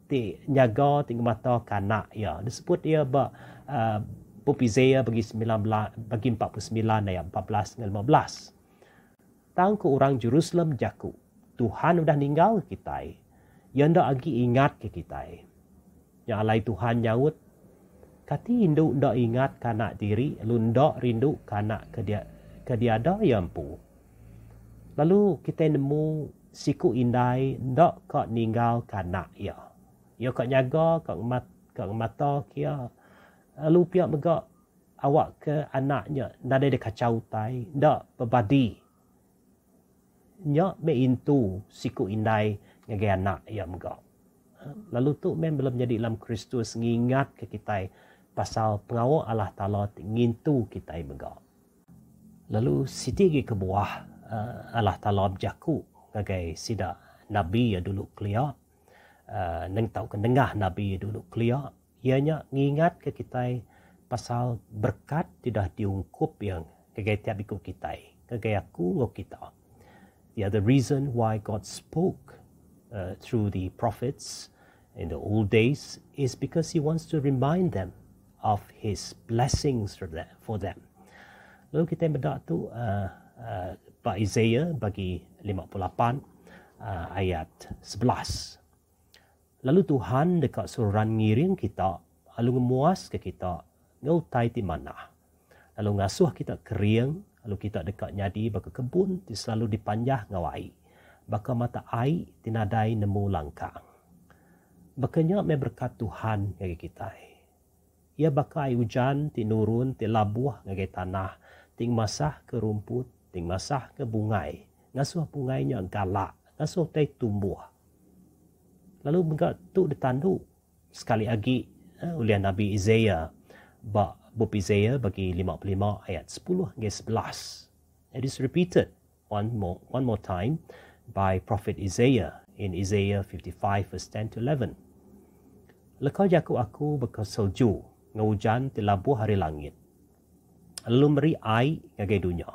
Ti nyaga tinggal mata kanak ya. Disebut dia bab Isaiah bagi 49 ayat 14 dan 15. Tang ke orang Jerusalem jaku. Tuhan sudah ninggal kita. Ia ndak lagi ingat ke kita. Yang alai Tuhan nyaut. Kati induk ndak ingat kanak diri. Lalu ndak rindu kanak ke dia ada yang pu. Lalu kita nemu siku indai ndak kau ninggal kanak ya. Ia kau nyaga kau mata kia. Lalu pihak megak awak ke anaknya ndak ada kacau tai, ndak berbadi. Nya me intu siku indai ngage anak ya megak. Lalu tu belum jadi dalam Kristus ngingat ke kita pasal pengawal Allah Ta'ala ngintu kita megak. Lalu sitigi ke buah Allah Ta'ala berjaku ngagai sida Nabi ya dulu kelia. Neng tahu kendengah Nabi ya dulu kelia. Ianya ngingat ke kita pasal berkat tidak diungkup yang ngagai tiap ikut kita. Ngagai aku ngok kita. The other reason why God spoke through the prophets in the old days is because He wants to remind them of His blessings for them. Lalu kita bedak tu Pak Isaiah bagi 58 ayat 11. Lalu Tuhan dekat suruhan ngiring kita, lalu ngemuas ke kita, ngautai di mana. Lalu ngasuh kita kering, lalu kita dekat nyadi baka kebun, selalu dipanjah ngawai. Baka mata air tinadai nemu langkang. Bakanya me berkat Tuhan bagi kita. Ia baka air hujan ti nurun ti labuh ngagai tanah, ting masah ke rumput, ting masah ke bungai. Ngasuh bungainya galak, ngasuh tai tumbuh. Lalu megak tu ditandu sekali lagi oleh Nabi Isaiah. Bab Isaiah bagi 55 ayat 10 hingga 11. It is repeated one more time by Prophet Isaiah in Isaiah 55 verse 10 to 11. Lekau jaku aku bekas salju, ngujan ti labuh hari langit. Lalu meri air ngagai dunia.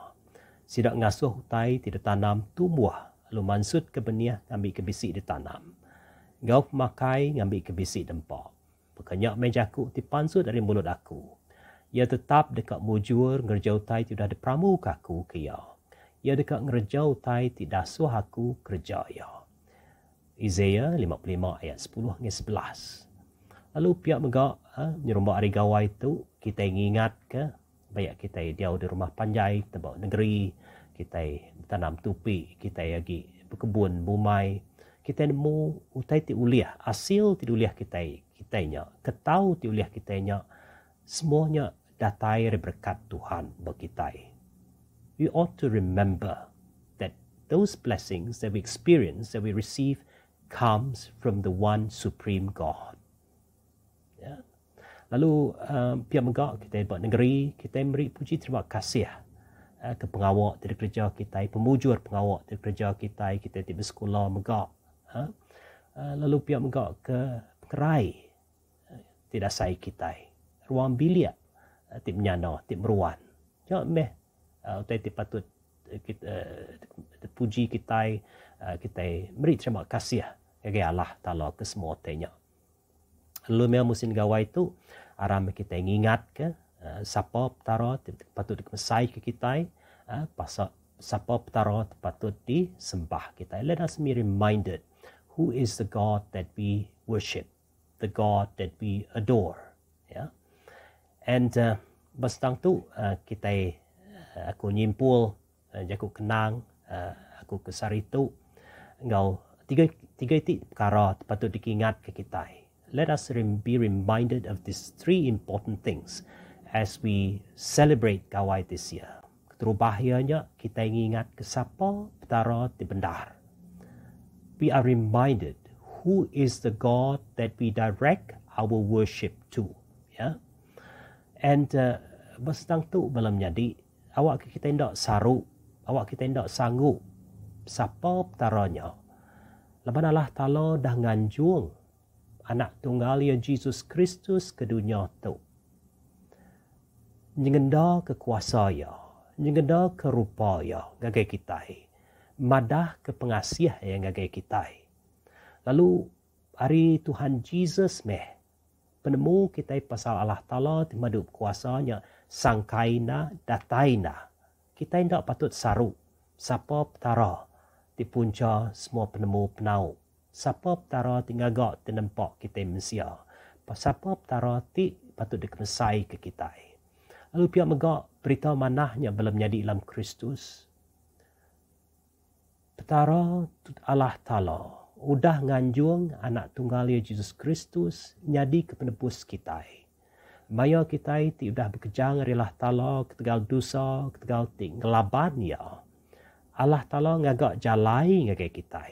Sidak ngasuh hutai tidak tanam tumbuh, lalu mansut ke benih ngambil ke bisik ditanam. Gau pemakai ngambil ke bisik dempak. Berkenyak mejaku ti pansut dari mulut aku. Ia tetap dekat mujur ngerjau tai tidak diperamu kaku ke ia. Ia dekat ngerjau tai tidak suah aku kerja ia. Isaiah 55 ayat 10 hingga 11. Lalu pihak megak nyerumbak hari gawai itu kita ingat ke banyak kita dia di rumah panjai tempat negeri, kita tanam tupi, kita lagi berkebun bumai, kita nemu utai ti uliah, hasil ti uliah kitanya, ketau ti uliah kitanya, semuanya datai dari berkat Tuhan bagi kita. We ought to remember that those blessings that we experience, that we receive, comes from the one supreme God. Ya. Lalu pihak megak kita buat negeri, kita beri puji terima kasih ke pengawal dari kerja kita, pemujur pengawal dari kerja kita di bersekolah megak. Lalu pihak megak ke pengerai tidak sai kita, ruang bilik tip menyana, tip meruan. Jangan meh utai patut kita puji kita beri terima kasih kepada Allah Taala ke semua tanya. Lalu memang musim gawai itu aram kita ingat ke siapa petara patut dikemesai ke kita, pasal siapa petara patut disembah kita. Let us be reminded who is the God that we worship, the God that we adore. Yeah. And bastang tu kita aku nyimpul jaku kenang aku kesari tu engkau tiga perkara patut diingat ke kita. Let us be reminded of these three important things as we celebrate Gawai this year. Keterubahianya kita ingat ke siapa petara di bendar. We are reminded who is the God that we direct our worship to. Yeah? And bastang tu belum jadi awak kita tidak saru, awak kita tidak sanggup siapa petaranya. Lepas Allah Ta'ala dah nganjung anak tunggal ya Jesus Kristus ke dunia tu. Nyengenda ke kuasa ya, nyengenda ke rupa ya gagai kita. Madah ke pengasih yang gagai kita. Lalu hari Tuhan Jesus meh penemu kita pasal Allah Ta'ala di madu kuasanya sangkaina dataina. Kita tidak patut saru siapa petara di punca semua penemu penau. Siapa petara tinggal gak di nampak kita manusia. Siapa petara ti patut dikemesai ke kita. Lalu pihak megak berita manahnya belum jadi dalam Kristus. Petara Allah Ta'ala udah nganjung anak tunggal Yesus Kristus jadi ke penebus kita. Maya kita ti udah berkejang dari Allah Ta'ala ketegal dosa, ketegal ti ngelaban ya. Allah Ta'ala ngagak jalai ngagai kita.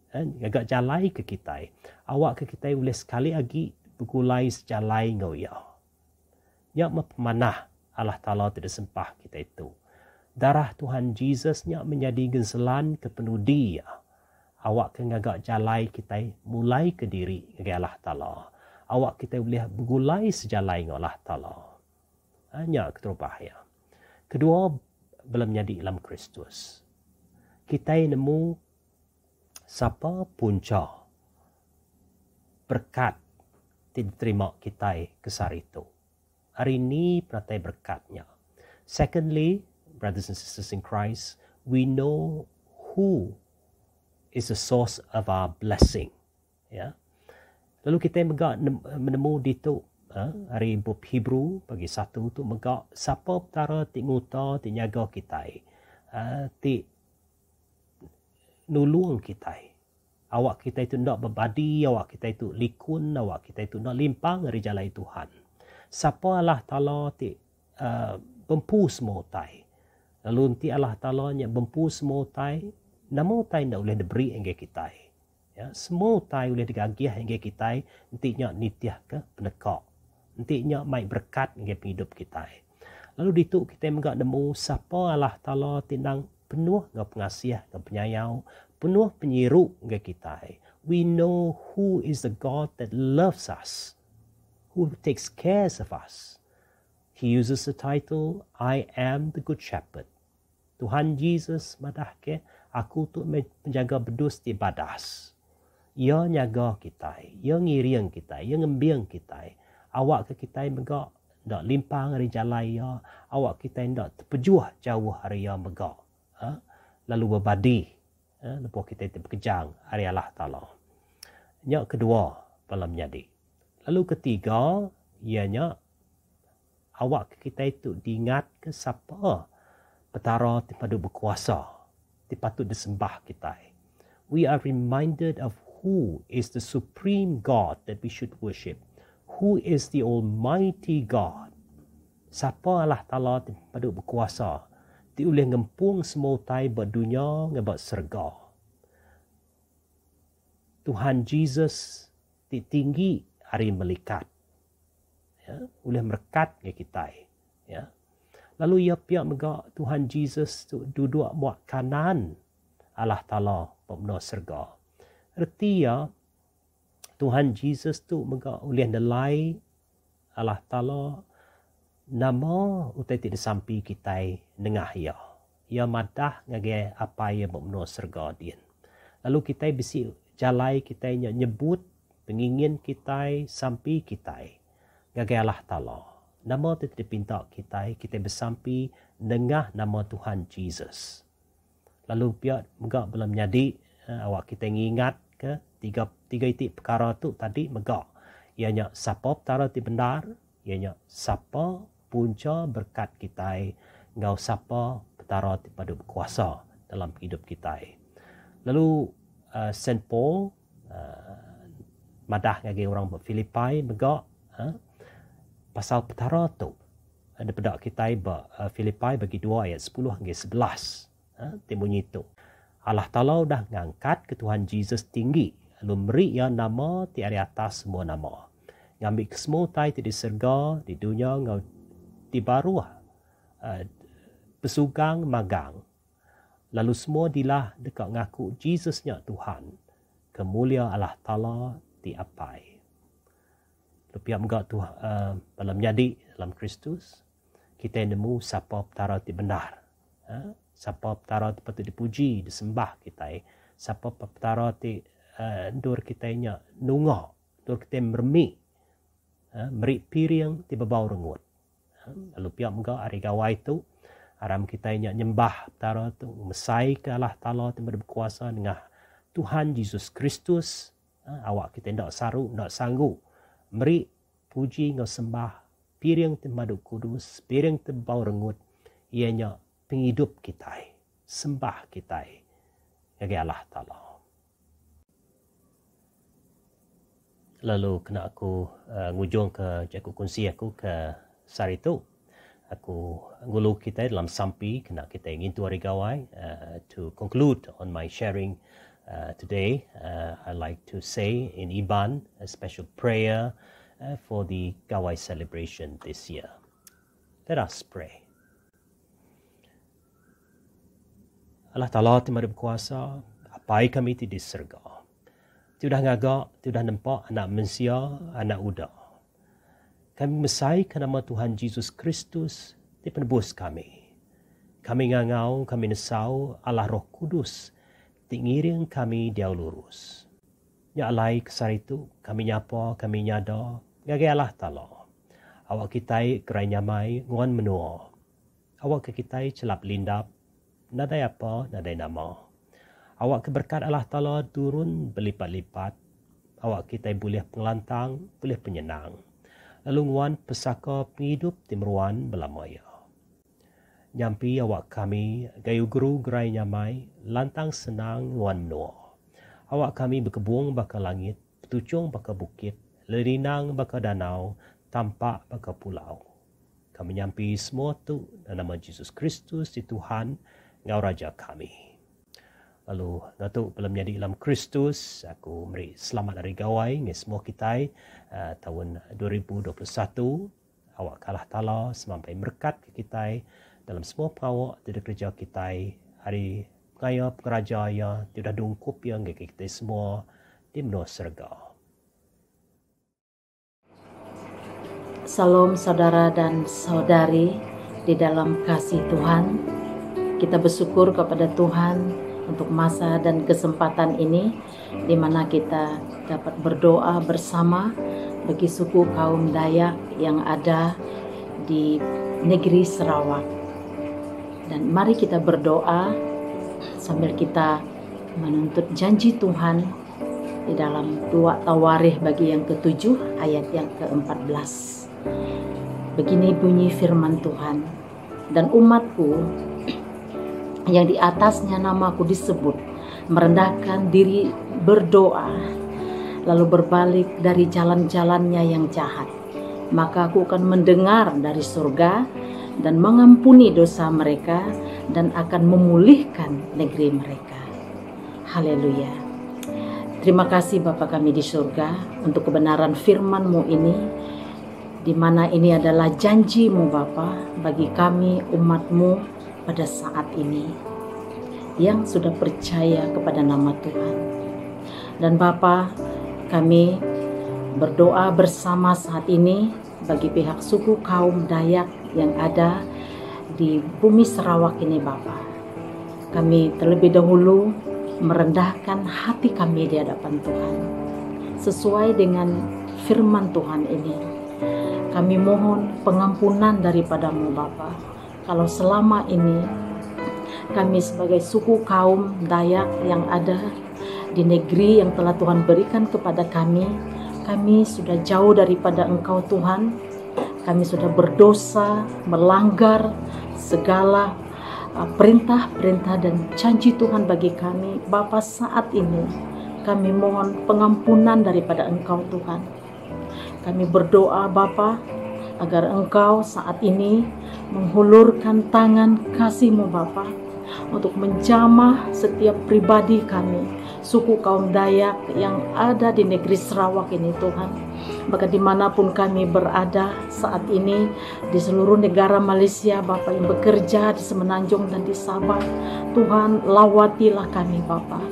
Agak jalai ke kita. Awak ke kita boleh sekali lagi bergulai sejalai ngau ya. Ya memanah Allah Ta'ala tidak sempah kita itu. Darah Tuhan Yesusnya menjadi genselan ke penudi ya. Awak ke agak jalai kita mulai ke diri ke Allah Ta'ala. Awak kita boleh bergulai sejalai ngau Allah Ta'ala. Hanya keterubah ya. Kedua, belum jadi dalam Kristus. Kita nemu siapa punca berkat diterima kita kesar itu. Hari ini peratai berkatnya. Secondly, brothers and sisters in Christ, we know who is the source of our blessing. Ya. Lalu kita menemu di tu hari bab Hebrew bagi 1 tu megak siapa petara ti nguta ti nyaga kita. Ti nulung kita. Awak kita itu nak berbadi, awak kita itu likun, awak kita itu nak limpang dari jalan Tuhan. Siapa Allah Ta'ala ti bempu semua tai. Lalu nanti Allah Ta'ala nya bempu semua tai, nama tai nak boleh diberi hingga kita. Ya, semua tai boleh digagih hingga kita, nanti nya nitiah ke penekak. Nanti nya mai berkat hingga hidup kita. Lalu di tu kita menggak nemu siapa Allah Ta'ala tindang penuh dengan pengasih, dengan penyayang, penuh penyiru dengan kita. We know who is the God that loves us, who takes care of us. He uses the title, I am the Good Shepherd. Tuhan Yesus madah ke, aku tu menjaga bedus di badas. Ia nyaga kita, ia ngiriang kita, ia ngembiang kita. Awak ke kita menggak ndak limpang hari jalan ya, awak kita ndak terpejuah jauh hari ya megak. Lalu berbadi, lepas kita berkejang hari Allah Ta'ala. Yang kedua, dalam jadi. Lalu ketiga, ianya awak kita itu diingat ke siapa petara dipadu berkuasa, dipatut disembah kita. We are reminded of who is the supreme God that we should worship. Who is the Almighty God? Siapa Allah Ta'ala pada berkuasa, di boleh ngempung semua tai berdunia ngebat serga. Tuhan Jesus tinggi hari melikat. Ya, boleh merekat ke kita. Ya. Lalu ia pihak megak Tuhan Jesus tu duduk buat kanan Allah Ta'ala berbenar serga. Erti ya, Tuhan Jesus tu megak boleh nelai Allah Ta'ala nama utai tidak sampai kita nengah ia. Ia madah ngage apa ia berbenar serga dia. Lalu kita bisi jalai kita nyebut pengingin kita sampai kita. Ngage Allah Ta'ala. Nama itu dipinta kita bersampai nengah nama Tuhan Jesus. Lalu biar megak belum jadi awak kita ingat ke tiga itik perkara tu tadi megak. Ianya siapa perkara ti benar, ianya siapa punca berkat kita, ngau siapa perkara ti pada berkuasa dalam hidup kita. Lalu Saint Paul madah ngagi orang Filipai megak pasal perkara tu. Ada pedak kita Filipai bagi 2 ayat 10 hingga 11. Timbunyi itu. Allah Ta'ala dah ngangkat ke Tuhan Jesus tinggi. Lalu beri ia nama di atas semua nama. Ngambil ke semua tai di serga, di dunia, di baruah. Pesugang, magang. Lalu semua dilah dekat ngaku Jesusnya Tuhan. Kemulia Allah Ta'ala di apai. Lepas yang dalam jadi dalam Kristus, kita nemu siapa perkara ti benar. Siapa perkara ti patut dipuji, disembah kita. Siapa perkara ti dur kita nya nungak, dur kita mermi. Meri piring ti babau rengut. Lalu pihak muka hari gawai tu, aram kita nya nyembah perkara tu, mesai ke Allah Ta'ala ti berkuasa dengan Tuhan Yesus Kristus. Awak kita ndak saru, ndak sanggup. Meri puji ngau sembah piring temadu kudus, piring tembau rengut, ianya penghidup kita, sembah kita, bagi Allah Ta'ala. Lalu kena aku ngujung ke jaku kunci aku ke sari itu. Aku ngulu kita dalam sampi kena kita ingin tu hari gawai. To conclude on my sharing today, I like to say in Iban a special prayer for the Gawai celebration this year. Let us pray. Allah Ta'ala ti mari berkuasa, apai kami ti di serga. Ti dah ngagak, ti dah nampak anak manusia, anak uda. Kami mesai ke nama Tuhan Yesus Kristus, ti penebus kami. Kami ngangau, kami nesau Allah Roh Kudus, ti ngiring kami dia lurus. Ya alai kesar itu, kami nyapa, kami nyada, gage Allah Ta'ala. Awak kita kerai nyamai, nguan menua. Awak ke kita celap lindap, nadai apa, nadai nama. Awak ke berkat Allah Ta'ala turun berlipat-lipat. Awak kita boleh pengelantang, boleh penyenang. Lalu nguan pesaka penghidup timruan belamaya. Nyampi awak kami, gayu guru gerai nyamai, lantang senang nguan menua. Awak kami berkebung baka langit, petucung baka bukit, lerinang baka danau, tampak bagi pulau. Kami nyampi semua tu dalam nama Yesus Kristus di Tuhan, Ngau Raja kami. Lalu ngatu belum jadi dalam Kristus, aku beri selamat hari gawai ngi semua kita tahun 2021. Awak kalah tala semampai berkat ke kita dalam semua pengawak tidak kerja kita hari ngaya pengerajaya tidak dungkup yang kita semua di menua surga. Salam saudara dan saudari di dalam kasih Tuhan. Kita bersyukur kepada Tuhan untuk masa dan kesempatan ini di mana kita dapat berdoa bersama bagi suku kaum Dayak yang ada di negeri Sarawak. Dan mari kita berdoa sambil kita menuntut janji Tuhan di dalam 2 Tawarikh bagi yang ke-7 ayat yang ke-14. Begini bunyi firman Tuhan, dan umatku yang di atasnya namaku disebut merendahkan diri berdoa lalu berbalik dari jalan-jalannya yang jahat, maka aku akan mendengar dari surga dan mengampuni dosa mereka dan akan memulihkan negeri mereka. Haleluya. Terima kasih Bapa kami di surga untuk kebenaran firman-Mu ini, di mana ini adalah janji-Mu Bapa bagi kami umat-Mu pada saat ini yang sudah percaya kepada nama Tuhan. Dan Bapa, kami berdoa bersama saat ini bagi pihak suku kaum Dayak yang ada di bumi Sarawak ini Bapa. Kami terlebih dahulu merendahkan hati kami di hadapan Tuhan sesuai dengan firman Tuhan ini. Kami mohon pengampunan daripada-Mu Bapa, kalau selama ini kami sebagai suku kaum Dayak yang ada di negeri yang telah Tuhan berikan kepada kami sudah jauh daripada Engkau Tuhan. Kami sudah berdosa, melanggar segala perintah-perintah dan janji Tuhan bagi kami. Bapa, saat ini kami mohon pengampunan daripada Engkau Tuhan. Kami berdoa Bapa agar Engkau saat ini menghulurkan tangan kasih-Mu Bapa untuk menjamah setiap pribadi kami, suku kaum Dayak yang ada di negeri Sarawak ini Tuhan. Maka dimanapun kami berada saat ini di seluruh negara Malaysia Bapa yang bekerja di Semenanjung dan di Sabah, Tuhan lawatilah kami Bapa.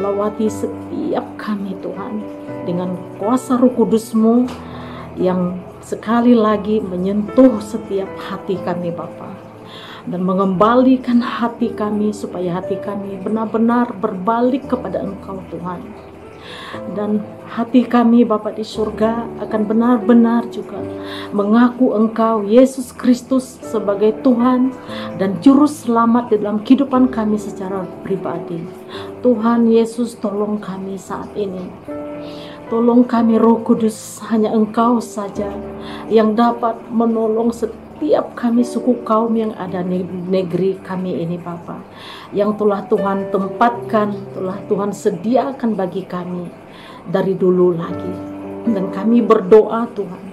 Lawati setiap kami Tuhan dengan kuasa Roh Kudus-Mu yang sekali lagi menyentuh setiap hati kami Bapa, dan mengembalikan hati kami supaya hati kami benar-benar berbalik kepada Engkau Tuhan. Dan hati kami Bapa di surga akan benar-benar juga mengaku Engkau Yesus Kristus sebagai Tuhan dan Juru Selamat di dalam kehidupan kami secara pribadi. Tuhan Yesus, tolong kami saat ini. Tolong kami Roh Kudus, hanya Engkau saja yang dapat menolong setiap kami suku kaum yang ada di negeri kami ini Bapa, yang telah Tuhan tempatkan, telah Tuhan sediakan bagi kami dari dulu lagi. Dan kami berdoa Tuhan,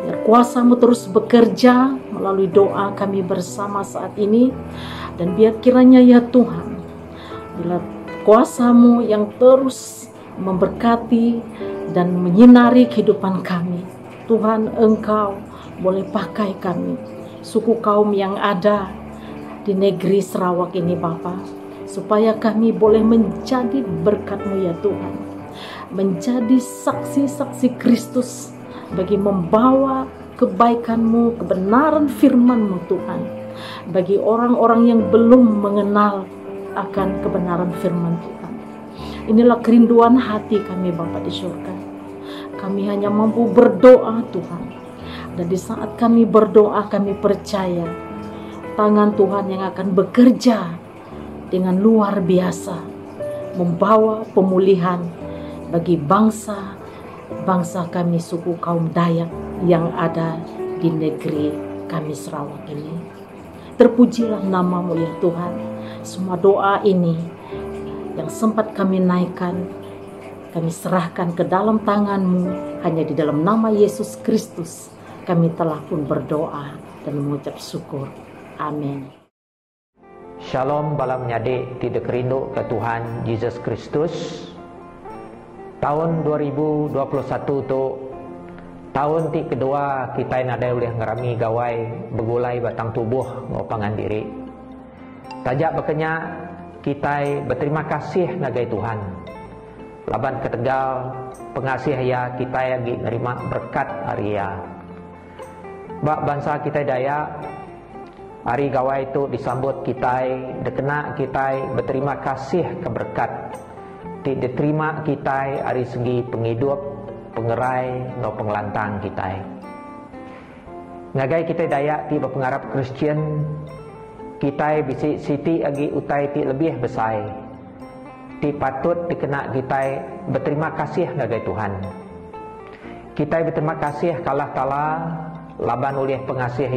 biar kuasa-Mu terus bekerja melalui doa kami bersama saat ini. Dan biar kiranya ya Tuhan, bila kuasa-Mu yang terus memberkati dan menyinari kehidupan kami, Tuhan, Engkau boleh pakai kami, suku kaum yang ada di negeri Sarawak ini Bapa, supaya kami boleh menjadi berkat-Mu ya Tuhan, menjadi saksi-saksi Kristus bagi membawa kebaikan-Mu, kebenaran firman-Mu Tuhan, bagi orang-orang yang belum mengenal akan kebenaran firman Tuhan. Inilah kerinduan hati kami Bapa di surga. Kami hanya mampu berdoa Tuhan. Dan di saat kami berdoa, kami percaya tangan Tuhan yang akan bekerja dengan luar biasa, membawa pemulihan bagi bangsa kami suku kaum Dayak yang ada di negeri kami Sarawak ini. Terpujilah nama-Mu ya Tuhan. Semua doa ini yang sempat kami naikkan kami serahkan ke dalam tangan-Mu. Hanya di dalam nama Yesus Kristus kami telah pun berdoa dan mengucap syukur. Amin. Shalom bala menyadik tidak rindu ke Tuhan Yesus Kristus. Tahun 2021 tu tahun ti kedua kita nadai boleh ngerami gawai begulai batang tubuh ngopangan diri. Tajak bekenya kita berterima kasih nagai Tuhan. Laban ketegal pengasih ya kita lagi nerima berkat hari ya. Bak bangsa kita daya hari gawai itu disambut kita, dekena kita berterima kasih keberkat. Diterima kita hari segi penghidup, pengerai, no pengelantang kita. Ngagai kita daya ti berpengarap Kristian, kita bisi siti agi utai ti lebih besar. Ti patut dikena kita berterima kasih ngagai Tuhan. Kita berterima kasih kalah-kalah laban oleh pengasih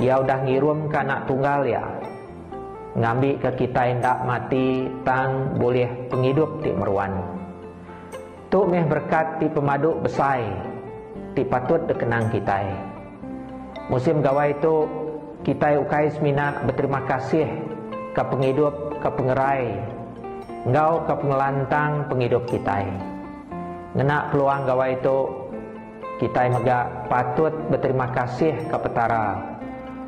ya udah ngirum ke anak tunggal ya. Ngambil ke kita hendak mati tang boleh penghidup ti meruan. Tu meh berkat ti pemaduk besar ti patut dikenang kita. Musim gawai itu kita ukai semina berterima kasih ke penghidup, ke pengerai, engkau ke pengelantang penghidup kita. Ngena peluang gawai itu kita mega patut berterima kasih ke petara.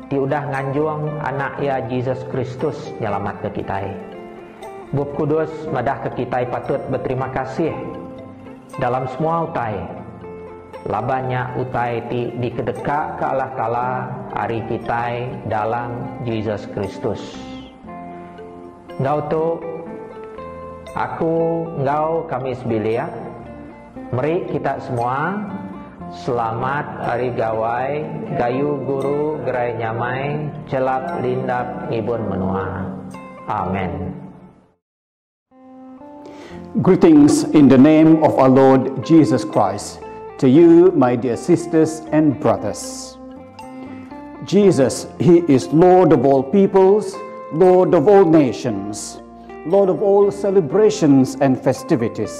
Ti udah nganjung anak ya Yesus Kristus nyelamat ke kita. Bub Kudus madah ke kita patut berterima kasih dalam semua utai. Labanya utai ti dikedekak ke Allah Ta'ala hari kita dalam Yesus Kristus. Engkau tu aku, engkau, kami sebilia. Mari kita semua selamat hari gawai, gayu guru gerai nyamai, celap lindap ngibun menua. Amen. Greetings in the name of our Lord Jesus Christ to you, my dear sisters and brothers. Jesus, He is Lord of all peoples, Lord of all nations, Lord of all celebrations and festivities.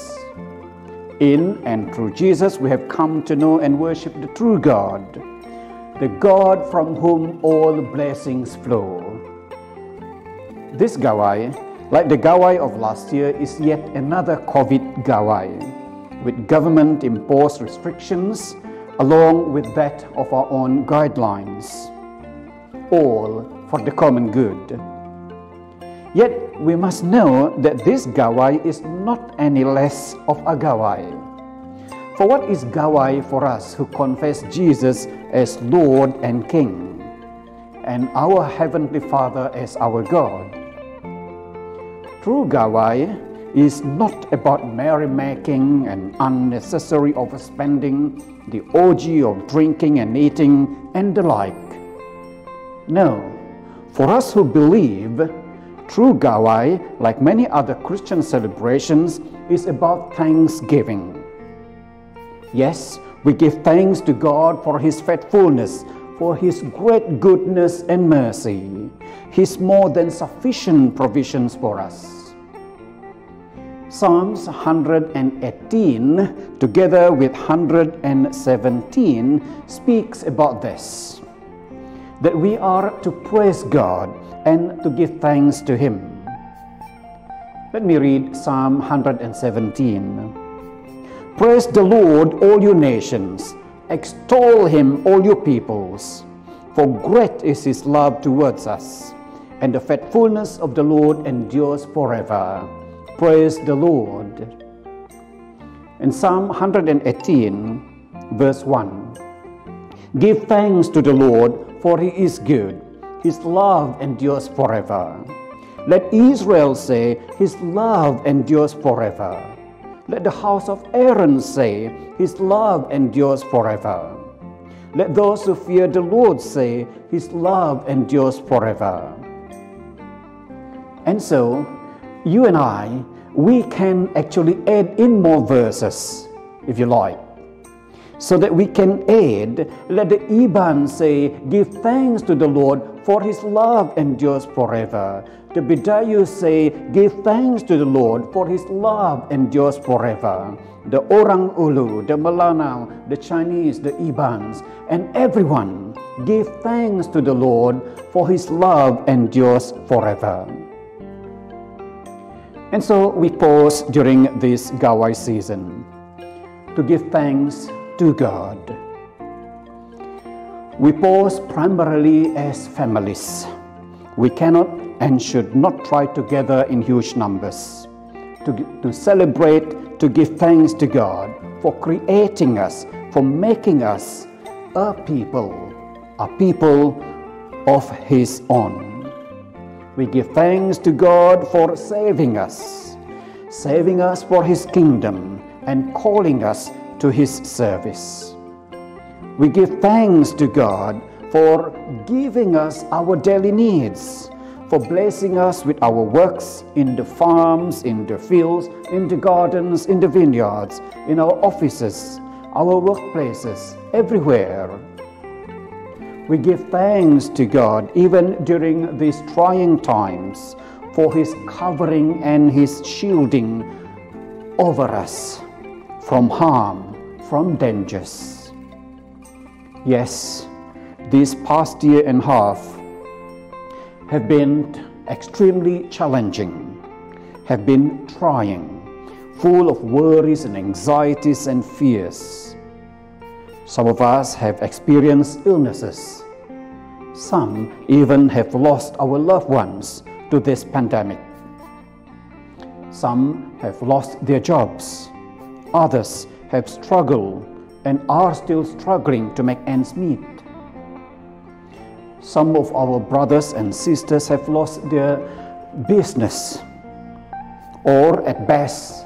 In and through Jesus, we have come to know and worship the true God, the God from whom all blessings flow. This Gawai, like the Gawai of last year, is yet another COVID Gawai, with government-imposed restrictions along with that of our own guidelines, all for the common good. Yet we must know that this Gawai is not any less of a Gawai. For what is Gawai for us who confess Jesus as Lord and King, and our Heavenly Father as our God? True Gawai is not about merrymaking and unnecessary overspending, the orgy of drinking and eating, and the like. No, for us who believe, true Gawai, like many other Christian celebrations, is about thanksgiving. Yes, we give thanks to God for His faithfulness, for His great goodness and mercy, His more than sufficient provisions for us. Psalms 118, together with 117, speaks about this, that we are to praise God and to give thanks to Him. Let me read Psalm 117. Praise the Lord, all you nations. Extol Him, all you peoples. For great is His love towards us, and the faithfulness of the Lord endures forever. Praise the Lord. In Psalm 118, verse 1. Give thanks to the Lord, for He is good. His love endures forever. Let Israel say, His love endures forever. Let the house of Aaron say, His love endures forever. Let those who fear the Lord say, His love endures forever. And so, you and I, we can actually add in more verses, if you like. so that we can aid. Let the Iban say, give thanks to the Lord, for his love endures forever. The Bidayu say, give thanks to the Lord, for his love endures forever. The Orang Ulu, the Melanau, the Chinese, the Ibans, and everyone, give thanks to the Lord, for his love endures forever. And so we pause during this Gawai season to give thanks to God. We pause primarily as families. We cannot and should not try to gather in huge numbers to celebrate, to give thanks to God for creating us, for making us a people of his own. We give thanks to God for saving us for his kingdom and calling us to his service. We give thanks to God for giving us our daily needs, for blessing us with our works in the farms, in the fields, in the gardens, in the vineyards, in our offices, our workplaces, everywhere. We give thanks to God even during these trying times for his covering and his shielding over us from harm, from dangers. Yes, this past year and a half have been extremely challenging, have been trying, full of worries and anxieties and fears. Some of us have experienced illnesses. Some even have lost our loved ones to this pandemic. Some have lost their jobs. Others have struggled and are still struggling to make ends meet. Some of our brothers and sisters have lost their business, or at best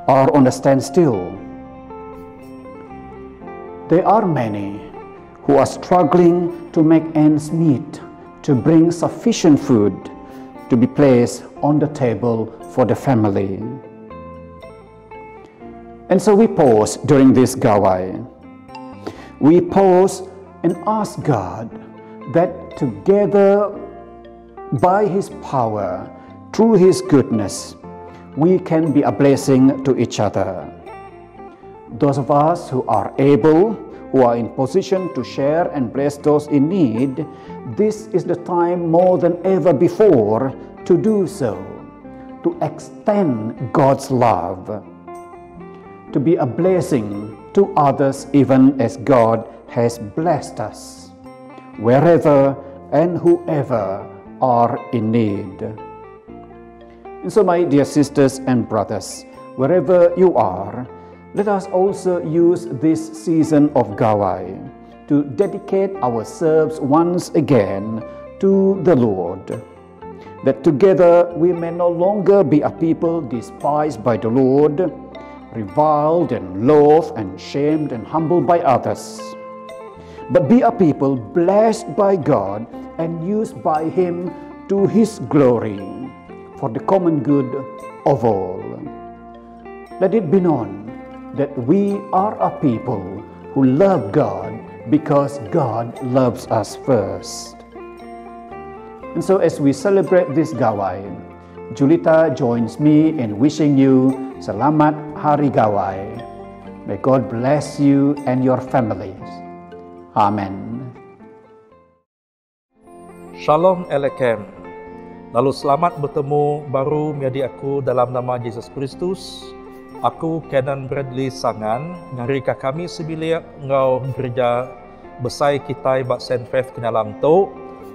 are on a standstill. There are many who are struggling to make ends meet, to bring sufficient food to be placed on the table for the family. And so we pause during this Gawai. We pause and ask God that together, by his power, through his goodness, we can be a blessing to each other. Those of us who are able, who are in position to share and bless those in need, this is the time more than ever before to do so, to extend God's love, to be a blessing to others even as God has blessed us, wherever and whoever are in need. And so, my dear sisters and brothers, wherever you are, let us also use this season of Gawai to dedicate ourselves once again to the Lord, that together we may no longer be a people despised by the Lord, reviled and loathed and shamed and humbled by others, but be a people blessed by God and used by him to his glory for the common good of all. Let it be known that we are a people who love God because God loves us first. And so as we celebrate this Gawai, Julita joins me in wishing you Selamat Hari Gawai. May God bless you and your families. Amen. Shalom Elekem. Lalu selamat bertemu baru menjadi aku dalam nama Yesus Kristus. Aku Canon Bradley Sangan, ngari ka kami sebilia ngau gereja besai kita bak St. Faith Kenalang tu,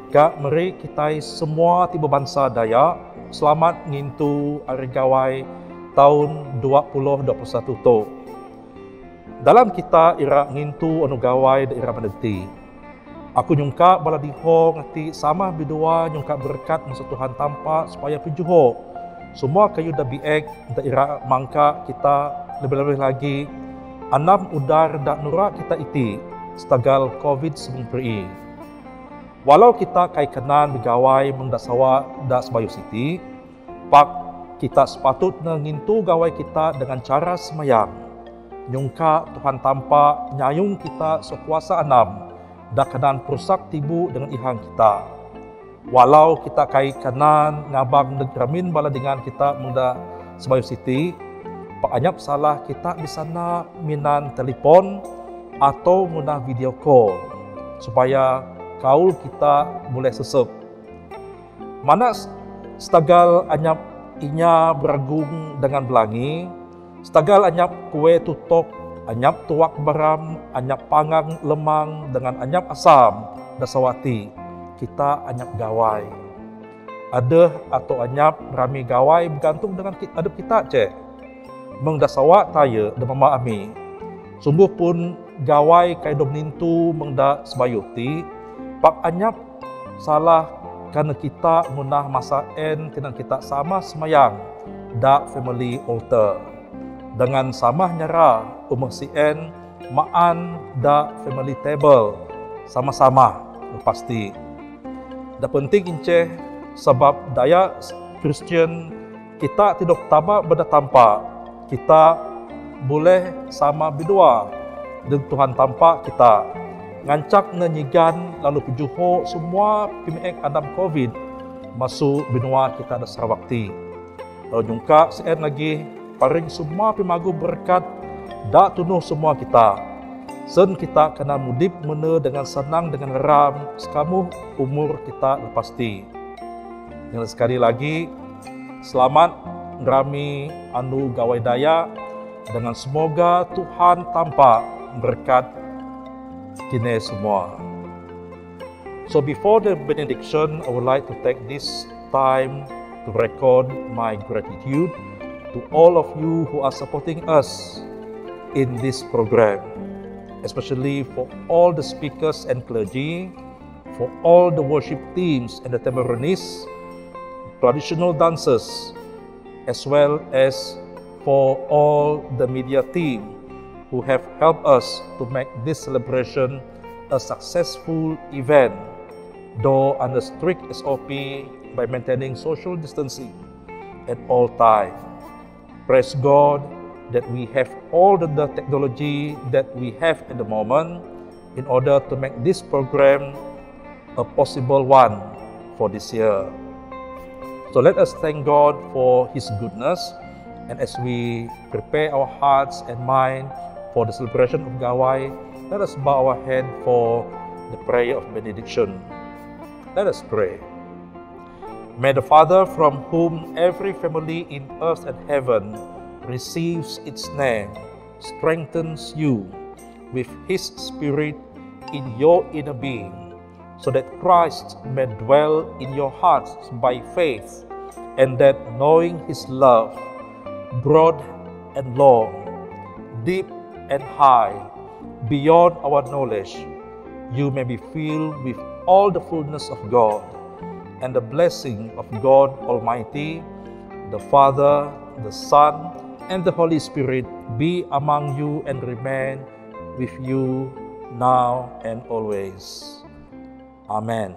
kak meri kita semua tiba bangsa Dayak, selamat ngintu Hari Gawai tahun 2021 tu. Dalam kita ira ngintu anu gawai daerah meneti. Aku nyungka bala diho ngati sama bidua nyungka berkat masa Tuhan tampak supaya pijuho. Semua kayu dah biek daerah mangka kita lebih-lebih lagi anam udar dak nura kita iti setagal COVID-19. Walau kita kai kenan begawai mendasawa dak sebayu siti, pak kita sepatutnya ngintu gawai kita dengan cara semayang. Nyungka Tuhan tampak nyayung kita sekuasa enam, dak kanan perusak tibu dengan ihang kita. Walau kita kai kanan ngabang negramin bala dengan kita muda sebayu siti, pak anyap salah kita bisa na minan telepon atau guna video call supaya kaul kita boleh sesep. Mana setagal anyap inya beragung dengan belangi, setagal anyap kue tutok, anyap tuak baram, anyap pangang lemang dengan anyap asam dasawati, kita anyap gawai. Ada atau anyap rami gawai bergantung dengan adab kita cek. Mengdasawa taya dan mama ami. Sumbuh pun gawai kai dom nintu mengda sebayuti, pak anyap salah karena kita munah masa en tinang kita sama semayang da family altar. Dengan sama nyara umah si en maan da family table sama-sama pasti. Da penting ince sebab daya Kristian kita tidak taba beda tampak. Kita boleh sama berdua dengan Tuhan tampak kita. Ngancak nenyigan lalu pejuho semua pimiek adam COVID masuk benua kita ada sarawakti. Lalu nyungka sen lagi paring semua pimagu berkat dak tunuh semua kita. Sen kita kena mudip mene dengan senang dengan ram sekamu umur kita lepasti. Yang sekali lagi selamat rami anu gawai daya dengan semoga Tuhan tampak berkat kini semua. So before the benediction, I would like to take this time to record my gratitude to all of you who are supporting us in this program, especially for all the speakers and clergy, for all the worship teams and the tambourinists, traditional dancers, as well as for all the media team who have helped us to make this celebration a successful event, though under strict SOP by maintaining social distancing at all times. Praise God that we have all the technology that we have at the moment in order to make this program a possible one for this year. So let us thank God for His goodness, and as we prepare our hearts and mind for the celebration of Gawai, let us bow our head for the prayer of benediction. Let us pray. May the Father, from whom every family in earth and heaven receives its name, strengthens you with His Spirit in your inner being, so that Christ may dwell in your hearts by faith, and that knowing His love, broad and long, deep and high, beyond our knowledge, you may be filled with all the fullness of God, and the blessing of God Almighty, the Father, the Son, and the Holy Spirit be among you and remain with you now and always. Amen.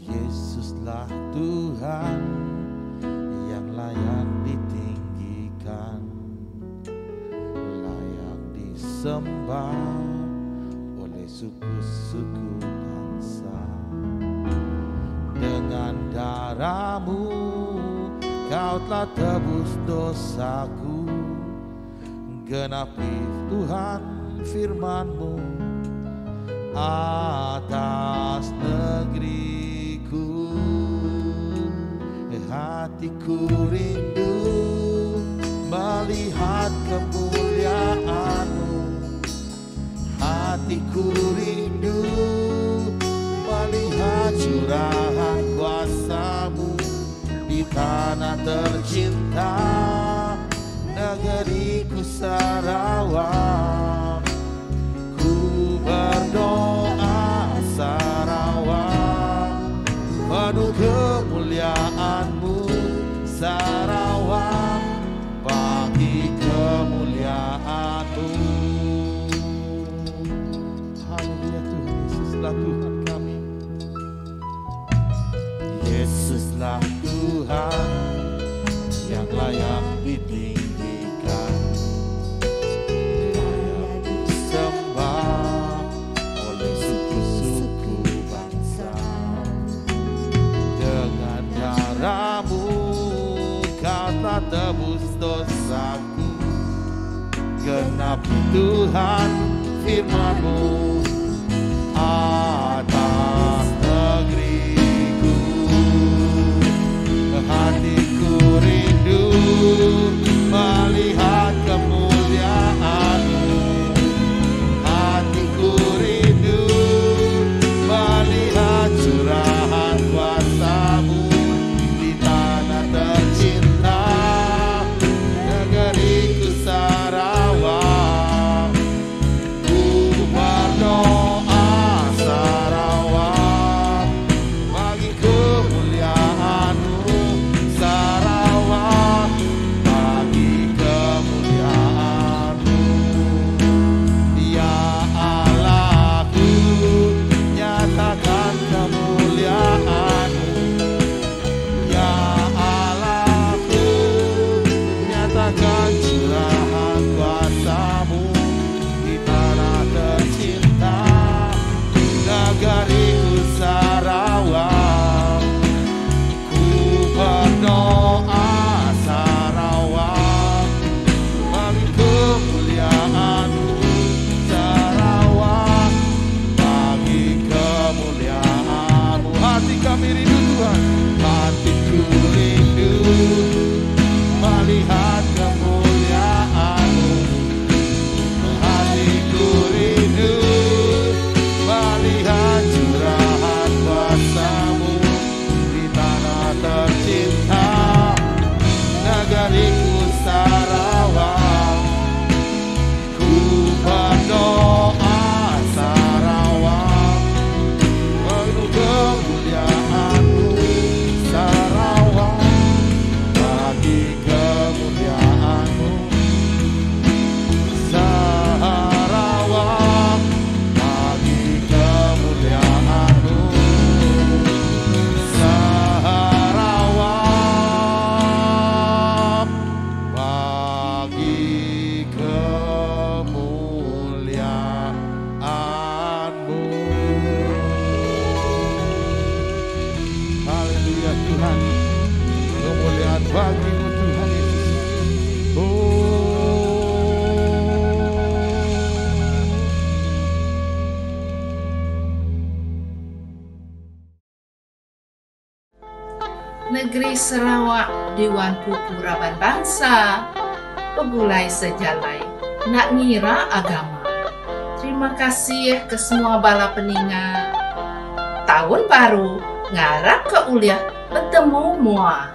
Yesuslah Tuhan yang layak ditinggikan, layak disembah oleh suku-suku bangsa. Dengan darah-Mu Kau telah tebus dosaku, genapi Tuhan firman-Mu atas negeriku. Hatiku rindu melihat kemuliaan-Mu, hatiku rindu melihat curahan kuasa-Mu di tanah tercinta negeriku Sarawak. kemuliaan-Mu Sarawak, bagi kemuliaan-Mu. Haleluya, Tuhan Yesuslah Tuhan kami. Yesuslah Tuhan yang layak ditinggikan, layak disembah oleh suku-suku bangsa. Dengan darah-Mu Kau telah tebus dosaku. Genapi Tuhan firman-Mu atas negeriku. Hatiku rindu melihat kemuliaan-Mu. Hatiku rindu melihat curahan kuasa-Mu di tanah tercinta, negeriku Sarawak. Ku berdoa Sarawak, bagi kemuliaan-Mu Sarawak, bagi kemuliaan-Mu. Ya Allahku, nyatakan kemuliaan-Mu. Ya Allahku, nyatakan curahan kuasa-Mu di tanah tercinta, negeriku Sarawak. Ku berdoa Sarawak, bagi kemuliaan-Mu Sarawak, bagi kemuliaan-Mu. Hati kami rindu Tuhan, hatiku rindu melihat kemuliaan-Mu. Hatiku rindu melihat curahan kuasa-Mu di tanah tercinta, negeriku Sarawak. Ku berdoa Sarawak, penuh kemuliaan-Mu Sarawak, bagi kemuliaan-Mu Sarawak, bagi kemuliaan-Mu Sarawak, bagi kemuliaan-Mu. Haleluya Tuhan, kemuliaan bagi-Mu Tuhan Yesus. Negeri Sarawak Dewan Pupuraban Bangsa, pegulai sejalai, nak ngira agama. Terima kasih ke semua bala peningat. Tahun baru, ngarap ke uliah bertemu mua.